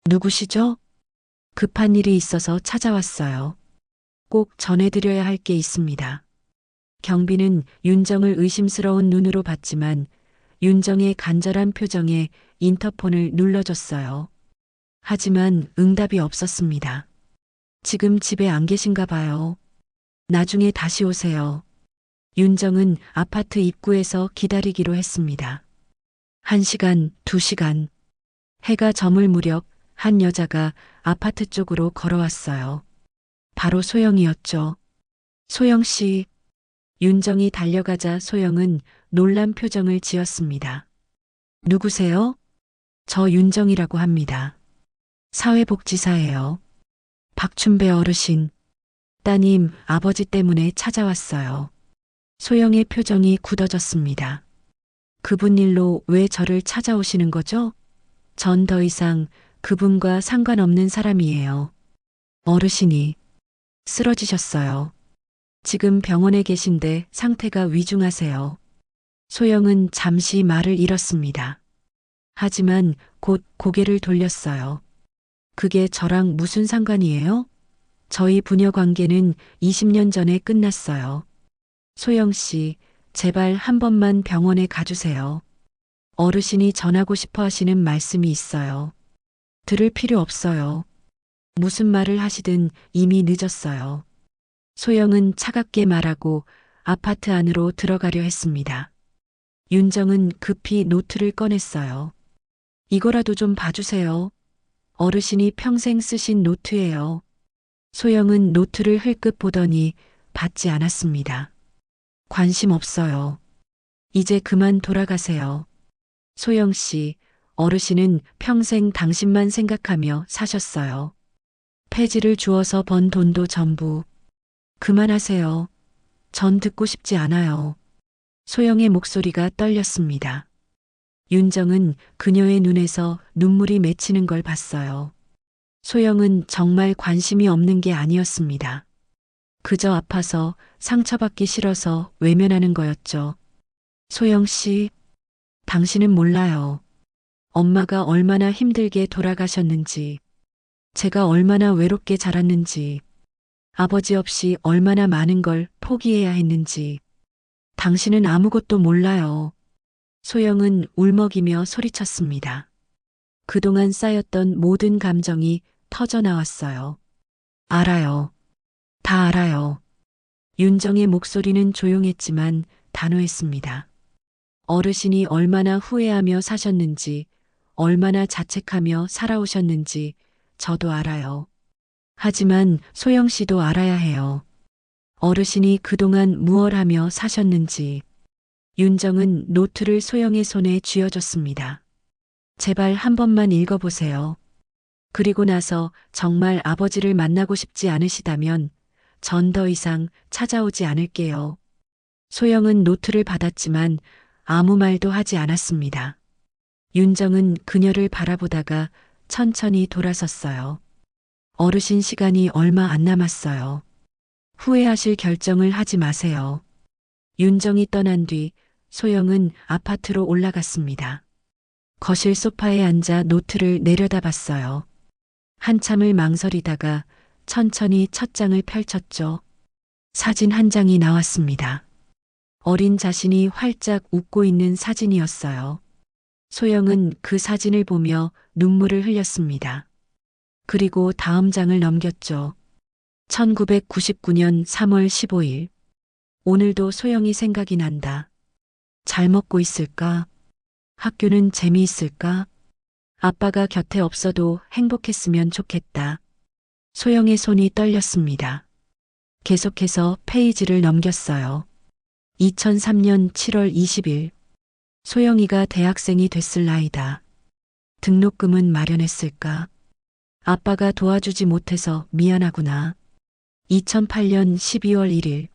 누구시죠? 급한 일이 있어서 찾아왔어요. 꼭 전해드려야 할 게 있습니다. 경비는 윤정을 의심스러운 눈으로 봤지만 윤정의 간절한 표정에 인터폰을 눌러줬어요. 하지만 응답이 없었습니다. 지금 집에 안 계신가 봐요. 나중에 다시 오세요. 윤정은 아파트 입구에서 기다리기로 했습니다. 1시간, 2시간. 해가 저물 무렵 한 여자가 아파트 쪽으로 걸어왔어요. 바로 소영이었죠. 소영 씨. 윤정이 달려가자 소영은 놀란 표정을 지었습니다. 누구세요? 저 윤정이라고 합니다. 사회복지사예요. 박춘배 어르신. 따님, 아버지 때문에 찾아왔어요. 소영의 표정이 굳어졌습니다. 그분 일로 왜 저를 찾아오시는 거죠? 전 더 이상 그분과 상관없는 사람이에요. 어르신이 쓰러지셨어요. 지금 병원에 계신데 상태가 위중하세요. 소영은 잠시 말을 잃었습니다. 하지만 곧 고개를 돌렸어요. 그게 저랑 무슨 상관이에요? 저희 부녀 관계는 20년 전에 끝났어요. 소영 씨, 제발 한 번만 병원에 가주세요. 어르신이 전하고 싶어 하시는 말씀이 있어요. 들을 필요 없어요. 무슨 말을 하시든 이미 늦었어요. 소영은 차갑게 말하고 아파트 안으로 들어가려 했습니다. 윤정은 급히 노트를 꺼냈어요. 이거라도 좀 봐주세요. 어르신이 평생 쓰신 노트예요. 소영은 노트를 흘끗 보더니 받지 않았습니다. 관심 없어요. 이제 그만 돌아가세요. 소영 씨, 어르신은 평생 당신만 생각하며 사셨어요. 폐지를 주어서 번 돈도 전부. 그만하세요. 전 듣고 싶지 않아요. 소영의 목소리가 떨렸습니다. 윤정은 그녀의 눈에서 눈물이 맺히는 걸 봤어요. 소영은 정말 관심이 없는 게 아니었습니다. 그저 아파서 상처받기 싫어서 외면하는 거였죠. 소영 씨, 당신은 몰라요. 엄마가 얼마나 힘들게 돌아가셨는지, 제가 얼마나 외롭게 자랐는지, 아버지 없이 얼마나 많은 걸 포기해야 했는지, 당신은 아무것도 몰라요. 소영은 울먹이며 소리쳤습니다. 그동안 쌓였던 모든 감정이 터져 나왔어요. 알아요. 다 알아요. 윤정의 목소리는 조용했지만 단호했습니다. 어르신이 얼마나 후회하며 사셨는지, 얼마나 자책하며 살아오셨는지 저도 알아요. 하지만 소영 씨도 알아야 해요. 어르신이 그동안 무얼 하며 사셨는지. 윤정은 노트를 소영의 손에 쥐어줬습니다. 제발 한 번만 읽어보세요. 그리고 나서 정말 아버지를 만나고 싶지 않으시다면 전 더 이상 찾아오지 않을게요. 소영은 노트를 받았지만 아무 말도 하지 않았습니다. 윤정은 그녀를 바라보다가 천천히 돌아섰어요. 어르신 시간이 얼마 안 남았어요. 후회하실 결정을 하지 마세요. 윤정이 떠난 뒤 소영은 아파트로 올라갔습니다. 거실 소파에 앉아 노트를 내려다봤어요. 한참을 망설이다가 천천히 첫 장을 펼쳤죠. 사진 한 장이 나왔습니다. 어린 자신이 활짝 웃고 있는 사진이었어요. 소영은 그 사진을 보며 눈물을 흘렸습니다. 그리고 다음 장을 넘겼죠. 1999년 3월 15일. 오늘도 소영이 생각이 난다. 잘 먹고 있을까? 학교는 재미있을까? 아빠가 곁에 없어도 행복했으면 좋겠다. 소영의 손이 떨렸습니다. 계속해서 페이지를 넘겼어요. 2003년 7월 20일. 소영이가 대학생이 됐을 나이다. 등록금은 마련했을까? 아빠가 도와주지 못해서 미안하구나. 2008년 12월 1일.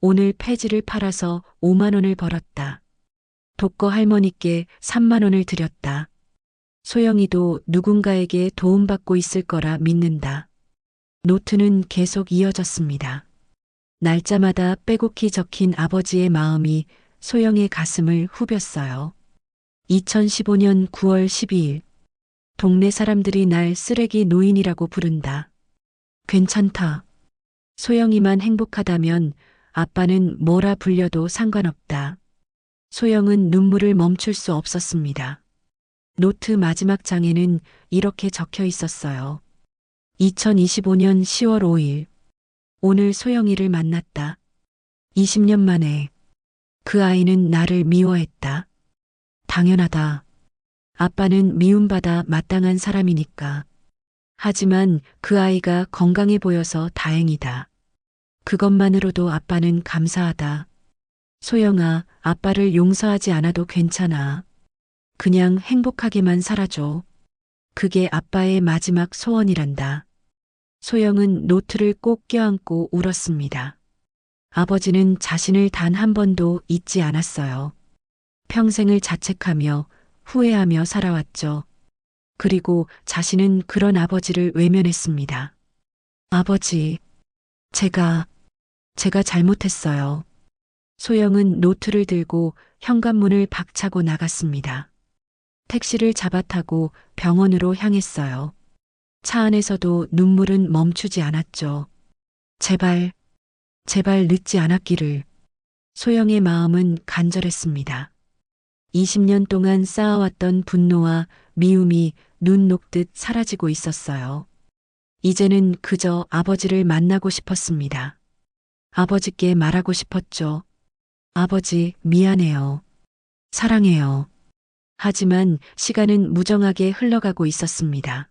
오늘 폐지를 팔아서 5만 원을 벌었다. 독거 할머니께 3만 원을 드렸다. 소영이도 누군가에게 도움받고 있을 거라 믿는다. 노트는 계속 이어졌습니다. 날짜마다 빼곡히 적힌 아버지의 마음이 소영의 가슴을 후볐어요. 2015년 9월 12일. 동네 사람들이 날 쓰레기 노인이라고 부른다. 괜찮다. 소영이만 행복하다면 아빠는 뭐라 불려도 상관없다. 소영은 눈물을 멈출 수 없었습니다. 노트 마지막 장에는 이렇게 적혀 있었어요. 2025년 10월 5일. 오늘 소영이를 만났다. 20년 만에. 그 아이는 나를 미워했다. 당연하다. 아빠는 미움받아 마땅한 사람이니까. 하지만 그 아이가 건강해 보여서 다행이다. 그것만으로도 아빠는 감사하다. 소영아, 아빠를 용서하지 않아도 괜찮아. 그냥 행복하게만 살아줘. 그게 아빠의 마지막 소원이란다. 소영은 노트를 꼭 껴안고 울었습니다. 아버지는 자신을 단 한 번도 잊지 않았어요. 평생을 자책하며 후회하며 살아왔죠. 그리고 자신은 그런 아버지를 외면했습니다. 아버지, 제가 잘못했어요. 소영은 노트를 들고 현관문을 박차고 나갔습니다. 택시를 잡아타고 병원으로 향했어요. 차 안에서도 눈물은 멈추지 않았죠. 제발 늦지 않았기를. 소영의 마음은 간절했습니다. 20년 동안 쌓아왔던 분노와 미움이 눈 녹듯 사라지고 있었어요. 이제는 그저 아버지를 만나고 싶었습니다. 아버지께 말하고 싶었죠. 아버지, 미안해요. 사랑해요. 하지만 시간은 무정하게 흘러가고 있었습니다.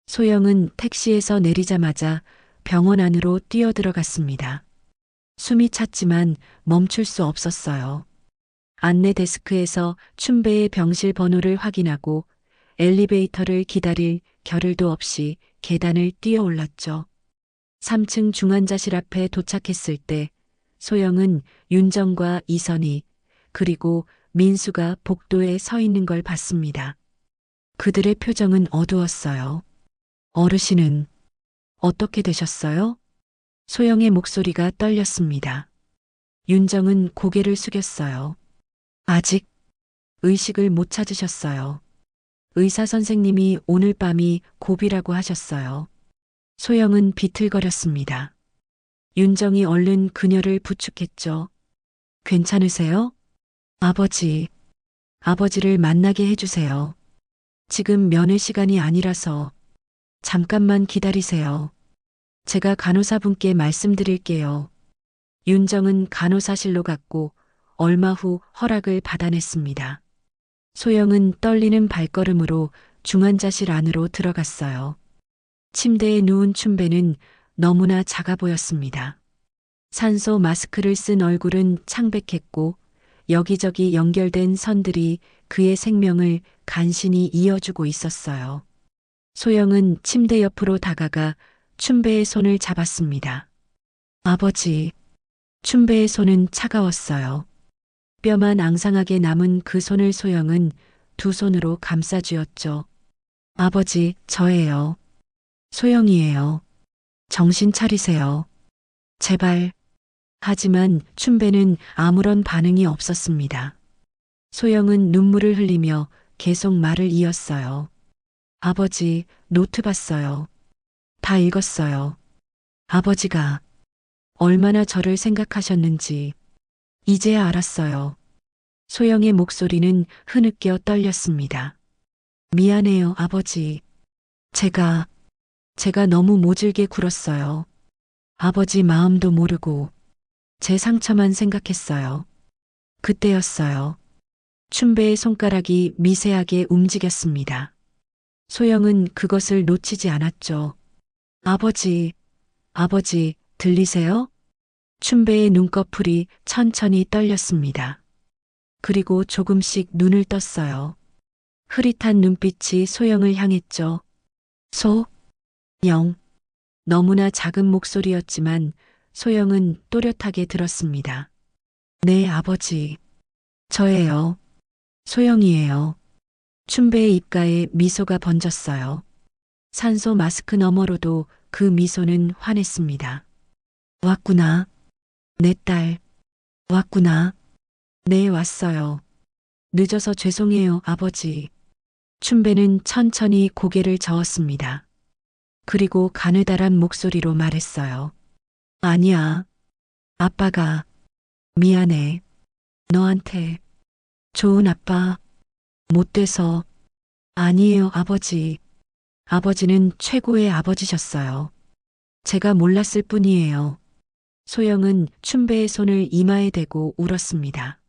소영은 택시에서 내리자마자 병원 안으로 뛰어들어갔습니다. 숨이 찼지만 멈출 수 없었어요. 안내 데스크에서 춘배의 병실 번호를 확인하고 엘리베이터를 기다릴 겨를도 없이 계단을 뛰어 올랐죠. 3층 중환자실 앞에 도착했을 때 소영은 윤정과 이선희 그리고 민수가 복도에 서 있는 걸 봤습니다. 그들의 표정은 어두웠어요. 어르신은 어떻게 되셨어요? 소영의 목소리가 떨렸습니다. 윤정은 고개를 숙였어요. 아직 의식을 못 찾으셨어요. 의사 선생님이 오늘 밤이 고비라고 하셨어요. 소영은 비틀거렸습니다. 윤정이 얼른 그녀를 부축했죠. 괜찮으세요? 아버지를 만나게 해주세요. 지금 면회 시간이 아니라서 잠깐만 기다리세요. 제가 간호사분께 말씀드릴게요. 윤정은 간호사실로 갔고 얼마 후 허락을 받아냈습니다. 소영은 떨리는 발걸음으로 중환자실 안으로 들어갔어요. 침대에 누운 춘배는 너무나 작아 보였습니다. 산소 마스크를 쓴 얼굴은 창백했고 여기저기 연결된 선들이 그의 생명을 간신히 이어주고 있었어요. 소영은 침대 옆으로 다가가 춘배의 손을 잡았습니다. 아버지, 춘배의 손은 차가웠어요. 뼈만 앙상하게 남은 그 손을 소영은 두 손으로 감싸쥐었죠. 아버지, 저예요. 소영이에요. 정신 차리세요. 제발, 하지만 춘배는 아무런 반응이 없었습니다. 소영은 눈물을 흘리며 계속 말을 이었어요. 아버지, 노트 봤어요. 다 읽었어요. 아버지가 얼마나 저를 생각하셨는지 이제야 알았어요. 소영의 목소리는 흐느껴 떨렸습니다. 미안해요, 아버지. 제가 너무 모질게 굴었어요. 아버지 마음도 모르고 제 상처만 생각했어요. 그때였어요. 춘배의 손가락이 미세하게 움직였습니다. 소영은 그것을 놓치지 않았죠. 아버지, 아버지, 들리세요? 춘배의 눈꺼풀이 천천히 떨렸습니다. 그리고 조금씩 눈을 떴어요. 흐릿한 눈빛이 소영을 향했죠. 영. 너무나 작은 목소리였지만 소영은 또렷하게 들었습니다. 네, 아버지. 저예요. 소영이에요. 춘배의 입가에 미소가 번졌어요. 산소 마스크 너머로도 그 미소는 환했습니다. 왔구나. 내 딸. 왔구나. 네, 왔어요. 늦어서 죄송해요, 아버지. 춘배는 천천히 고개를 저었습니다. 그리고 가느다란 목소리로 말했어요. 아니야. 아빠가 미안해. 너한테 좋은 아빠 못 돼서. 아니에요, 아버지. 아버지는 최고의 아버지셨어요. 제가 몰랐을 뿐이에요. 소영은 춘배의 손을 이마에 대고 울었습니다.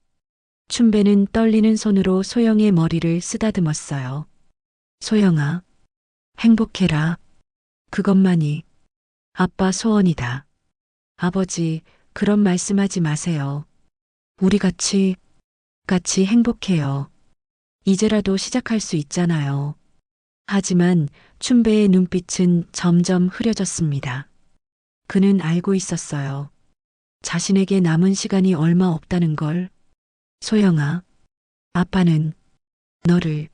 춘배는 떨리는 손으로 소영의 머리를 쓰다듬었어요. 소영아, 행복해라. 그것만이 아빠 소원이다. 아버지, 그런 말씀하지 마세요. 우리 같이 행복해요. 이제라도 시작할 수 있잖아요. 하지만 춘배의 눈빛은 점점 흐려졌습니다. 그는 알고 있었어요. 자신에게 남은 시간이 얼마 없다는 걸. 소영아, 아빠는 너를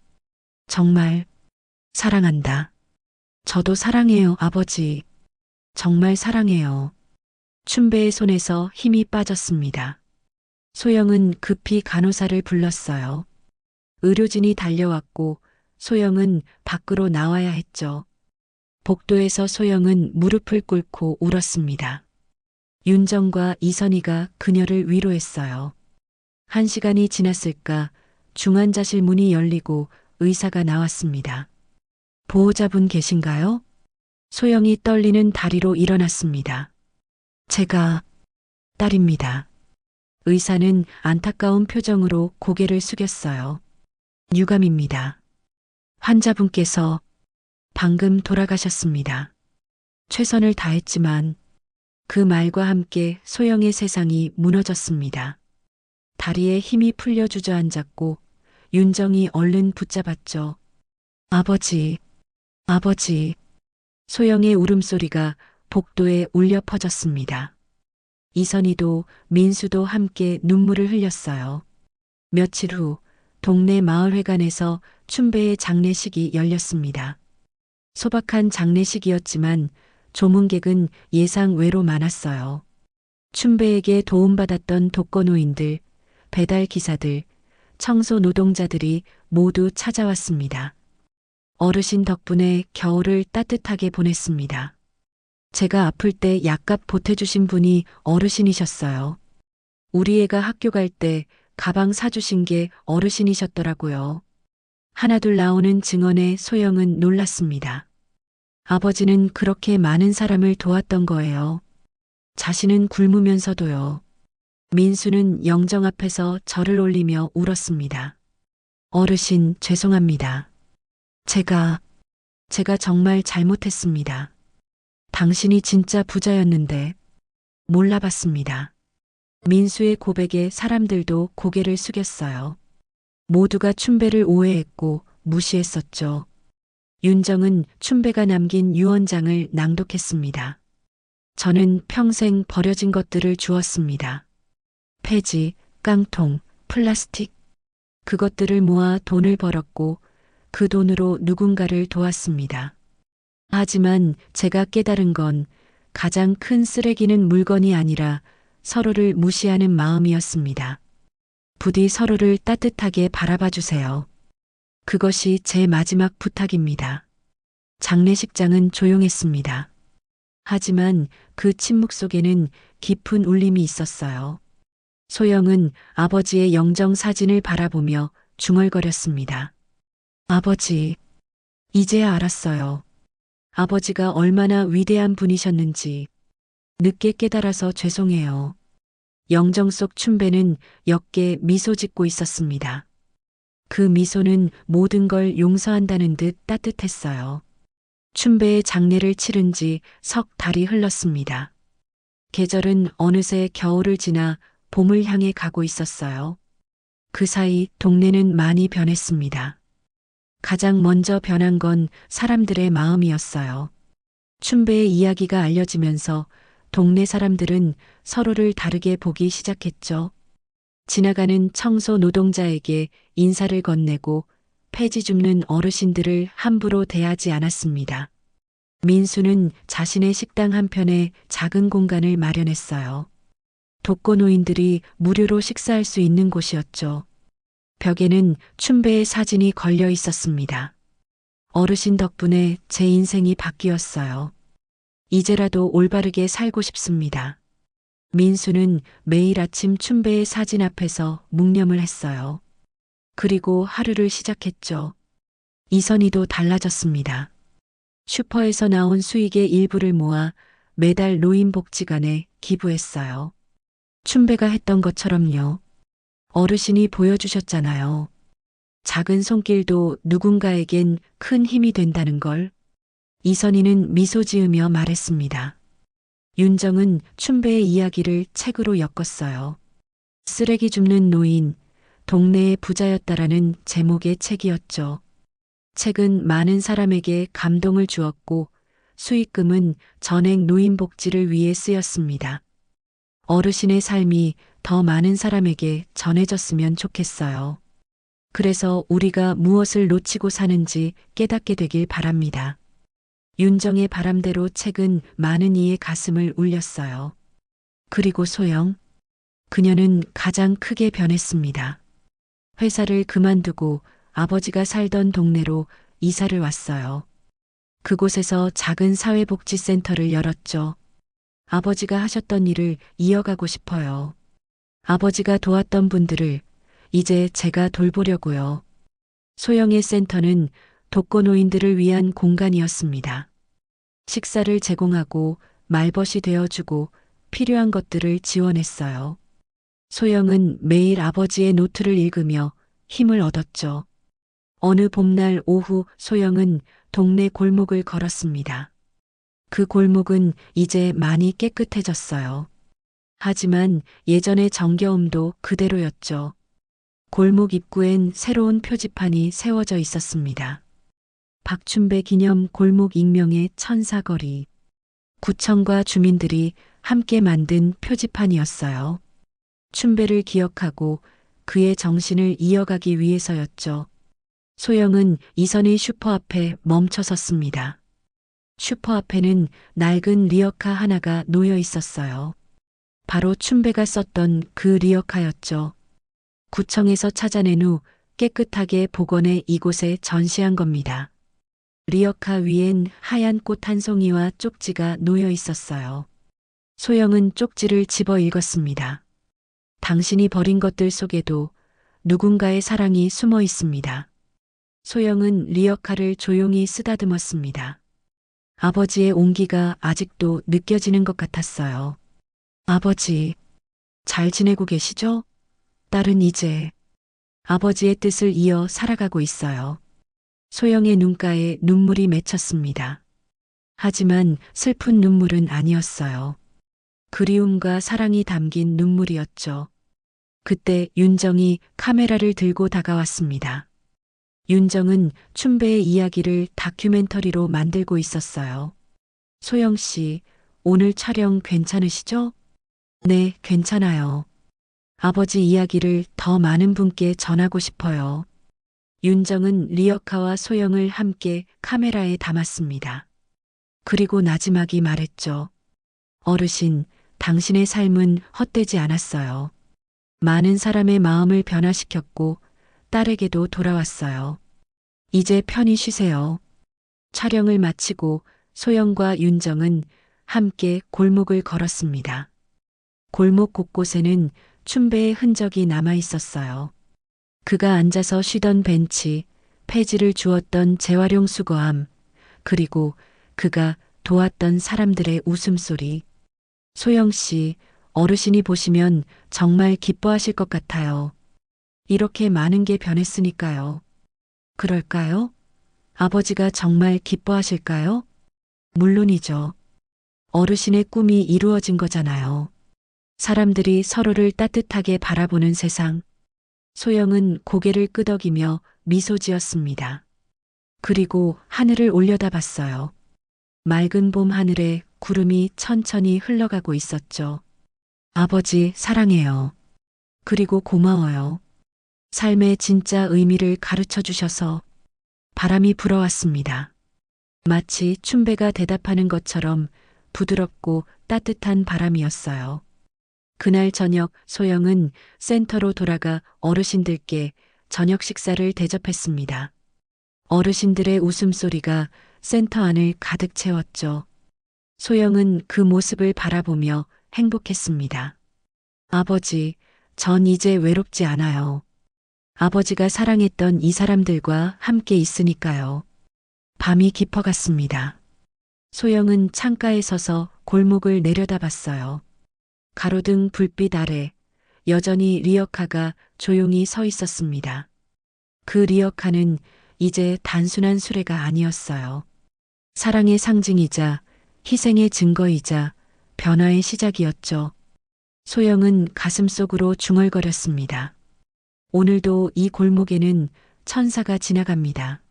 정말 사랑한다. 저도 사랑해요, 아버지. 정말 사랑해요. 춘배의 손에서 힘이 빠졌습니다. 소영은 급히 간호사를 불렀어요. 의료진이 달려왔고 소영은 밖으로 나와야 했죠. 복도에서 소영은 무릎을 꿇고 울었습니다. 윤정과 이선희가 그녀를 위로했어요. 1시간이 지났을까 중환자실 문이 열리고 의사가 나왔습니다. 보호자분 계신가요? 소영이 떨리는 다리로 일어났습니다. 제가 딸입니다. 의사는 안타까운 표정으로 고개를 숙였어요. 유감입니다. 환자분께서 방금 돌아가셨습니다. 최선을 다했지만 그 말과 함께 소영의 세상이 무너졌습니다. 다리에 힘이 풀려 주저앉았고 윤정이 얼른 붙잡았죠. 아버지, 아버지. 소영의 울음소리가 복도에 울려 퍼졌습니다. 이선희도 민수도 함께 눈물을 흘렸어요. 며칠 후 동네 마을회관에서 춘배의 장례식이 열렸습니다. 소박한 장례식이었지만 조문객은 예상 외로 많았어요. 춘배에게 도움받았던 독거노인들, 배달기사들, 청소 노동자들이 모두 찾아왔습니다. 어르신 덕분에 겨울을 따뜻하게 보냈습니다. 제가 아플 때 약값 보태주신 분이 어르신이셨어요. 우리 애가 학교 갈 때 가방 사주신 게 어르신이셨더라고요. 하나둘 나오는 증언에 소영은 놀랐습니다. 아버지는 그렇게 많은 사람을 도왔던 거예요. 자신은 굶으면서도요. 민수는 영정 앞에서 절을 올리며 울었습니다. 어르신, 죄송합니다. 제가 정말 잘못했습니다. 당신이 진짜 부자였는데 몰라봤습니다. 민수의 고백에 사람들도 고개를 숙였어요. 모두가 춘배를 오해했고 무시했었죠. 윤정은 춘배가 남긴 유언장을 낭독했습니다. 저는 평생 버려진 것들을 주었습니다. 폐지, 깡통, 플라스틱. 그것들을 모아 돈을 벌었고 그 돈으로 누군가를 도왔습니다. 하지만 제가 깨달은 건 가장 큰 쓰레기는 물건이 아니라 서로를 무시하는 마음이었습니다. 부디 서로를 따뜻하게 바라봐 주세요. 그것이 제 마지막 부탁입니다. 장례식장은 조용했습니다. 하지만 그 침묵 속에는 깊은 울림이 있었어요. 소영은 아버지의 영정 사진을 바라보며 중얼거렸습니다. 아버지, 이제야 알았어요. 아버지가 얼마나 위대한 분이셨는지 늦게 깨달아서 죄송해요. 영정 속 춘배는 역게 미소 짓고 있었습니다. 그 미소는 모든 걸 용서한다는 듯 따뜻했어요. 춘배의 장례를 치른 지 석 달이 흘렀습니다. 계절은 어느새 겨울을 지나 봄을 향해 가고 있었어요. 그 사이 동네는 많이 변했습니다. 가장 먼저 변한 건 사람들의 마음이었어요. 춘배의 이야기가 알려지면서 동네 사람들은 서로를 다르게 보기 시작했죠. 지나가는 청소 노동자에게 인사를 건네고 폐지 줍는 어르신들을 함부로 대하지 않았습니다. 민수는 자신의 식당 한편에 작은 공간을 마련했어요. 독거노인들이 무료로 식사할 수 있는 곳이었죠. 벽에는 춘배의 사진이 걸려 있었습니다. 어르신 덕분에 제 인생이 바뀌었어요. 이제라도 올바르게 살고 싶습니다. 민수는 매일 아침 춘배의 사진 앞에서 묵념을 했어요. 그리고 하루를 시작했죠. 이선희도 달라졌습니다. 슈퍼에서 나온 수익의 일부를 모아 매달 노인복지관에 기부했어요. 춘배가 했던 것처럼요. 어르신이 보여주셨잖아요. 작은 손길도 누군가에겐 큰 힘이 된다는 걸. 이선희는 미소 지으며 말했습니다. 윤정은 춘배의 이야기를 책으로 엮었어요. 쓰레기 줍는 노인, 동네의 부자였다라는 제목의 책이었죠. 책은 많은 사람에게 감동을 주었고 수익금은 전액 노인복지를 위해 쓰였습니다. 어르신의 삶이 더 많은 사람에게 전해졌으면 좋겠어요. 그래서 우리가 무엇을 놓치고 사는지 깨닫게 되길 바랍니다. 윤정의 바람대로 책은 많은 이의 가슴을 울렸어요. 그리고 소영, 그녀는 가장 크게 변했습니다. 회사를 그만두고 아버지가 살던 동네로 이사를 왔어요. 그곳에서 작은 사회복지센터를 열었죠. 아버지가 하셨던 일을 이어가고 싶어요. 아버지가 도왔던 분들을 이제 제가 돌보려고요. 소영의 센터는 독거노인들을 위한 공간이었습니다. 식사를 제공하고 말벗이 되어주고 필요한 것들을 지원했어요. 소영은 매일 아버지의 노트를 읽으며 힘을 얻었죠. 어느 봄날 오후 소영은 동네 골목을 걸었습니다. 그 골목은 이제 많이 깨끗해졌어요. 하지만 예전의 정겨움도 그대로였죠. 골목 입구엔 새로운 표지판이 세워져 있었습니다. 박춘배 기념 골목 익명의 천사거리. 구청과 주민들이 함께 만든 표지판이었어요. 춘배를 기억하고 그의 정신을 이어가기 위해서였죠. 소영은 이선희 슈퍼 앞에 멈춰 섰습니다. 슈퍼 앞에는 낡은 리어카 하나가 놓여 있었어요. 바로 춘배가 썼던 그 리어카였죠. 구청에서 찾아낸 후 깨끗하게 복원해 이곳에 전시한 겁니다. 리어카 위엔 하얀 꽃 한 송이와 쪽지가 놓여 있었어요. 소영은 쪽지를 집어 읽었습니다. 당신이 버린 것들 속에도 누군가의 사랑이 숨어 있습니다. 소영은 리어카를 조용히 쓰다듬었습니다. 아버지의 온기가 아직도 느껴지는 것 같았어요. 아버지, 잘 지내고 계시죠? 딸은 이제 아버지의 뜻을 이어 살아가고 있어요. 소영의 눈가에 눈물이 맺혔습니다. 하지만 슬픈 눈물은 아니었어요. 그리움과 사랑이 담긴 눈물이었죠. 그때 윤정이 카메라를 들고 다가왔습니다. 윤정은 춘배의 이야기를 다큐멘터리로 만들고 있었어요. 소영 씨, 오늘 촬영 괜찮으시죠? 네, 괜찮아요. 아버지 이야기를 더 많은 분께 전하고 싶어요. 윤정은 리어카와 소영을 함께 카메라에 담았습니다. 그리고 나지막이 말했죠. 어르신, 당신의 삶은 헛되지 않았어요. 많은 사람의 마음을 변화시켰고 딸에게도 돌아왔어요. 이제 편히 쉬세요. 촬영을 마치고 소영과 윤정은 함께 골목을 걸었습니다. 골목 곳곳에는 춘배의 흔적이 남아 있었어요. 그가 앉아서 쉬던 벤치, 폐지를 주었던 재활용 수거함, 그리고 그가 도왔던 사람들의 웃음소리. 소영 씨, 어르신이 보시면 정말 기뻐하실 것 같아요. 이렇게 많은 게 변했으니까요. 그럴까요? 아버지가 정말 기뻐하실까요? 물론이죠. 어르신의 꿈이 이루어진 거잖아요. 사람들이 서로를 따뜻하게 바라보는 세상. 소영은 고개를 끄덕이며 미소 지었습니다. 그리고 하늘을 올려다봤어요. 맑은 봄 하늘에 구름이 천천히 흘러가고 있었죠. 아버지, 사랑해요. 그리고 고마워요. 삶의 진짜 의미를 가르쳐 주셔서. 바람이 불어왔습니다. 마치 춘배가 대답하는 것처럼 부드럽고 따뜻한 바람이었어요. 그날 저녁 소영은 센터로 돌아가 어르신들께 저녁 식사를 대접했습니다. 어르신들의 웃음소리가 센터 안을 가득 채웠죠. 소영은 그 모습을 바라보며 행복했습니다. 아버지, 전 이제 외롭지 않아요. 아버지가 사랑했던 이 사람들과 함께 있으니까요. 밤이 깊어갔습니다. 소영은 창가에 서서 골목을 내려다봤어요. 가로등 불빛 아래 여전히 리어카가 조용히 서 있었습니다. 그 리어카는 이제 단순한 수레가 아니었어요. 사랑의 상징이자 희생의 증거이자 변화의 시작이었죠. 소영은 가슴속으로 중얼거렸습니다. 오늘도 이 골목에는 천사가 지나갑니다.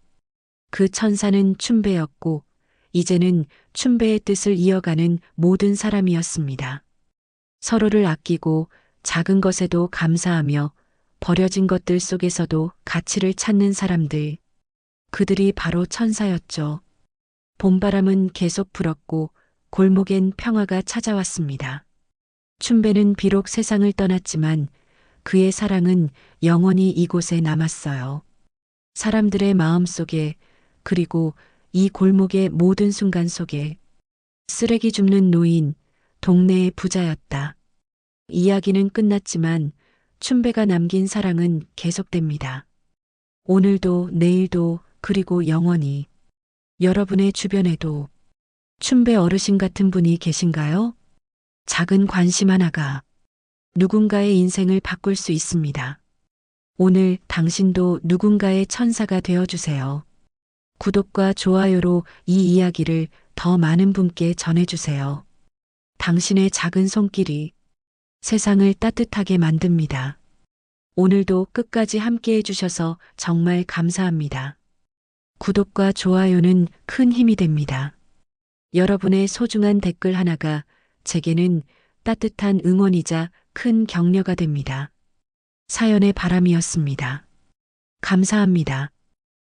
그 천사는 춘배였고 이제는 춘배의 뜻을 이어가는 모든 사람이었습니다. 서로를 아끼고 작은 것에도 감사하며 버려진 것들 속에서도 가치를 찾는 사람들. 그들이 바로 천사였죠. 봄바람은 계속 불었고 골목엔 평화가 찾아왔습니다. 춘배는 비록 세상을 떠났지만 그의 사랑은 영원히 이곳에 남았어요. 사람들의 마음 속에 그리고 이 골목의 모든 순간 속에. 쓰레기 줍는 노인, 동네의 부자였다. 이야기는 끝났지만 춘배가 남긴 사랑은 계속됩니다. 오늘도 내일도 그리고 영원히. 여러분의 주변에도 춘배 어르신 같은 분이 계신가요? 작은 관심 하나가 누군가의 인생을 바꿀 수 있습니다. 오늘 당신도 누군가의 천사가 되어주세요. 구독과 좋아요로 이 이야기를 더 많은 분께 전해주세요. 당신의 작은 손길이 세상을 따뜻하게 만듭니다. 오늘도 끝까지 함께 해주셔서 정말 감사합니다. 구독과 좋아요는 큰 힘이 됩니다. 여러분의 소중한 댓글 하나가 제게는 따뜻한 응원이자 큰 격려가 됩니다. 사연의 바람이었습니다. 감사합니다.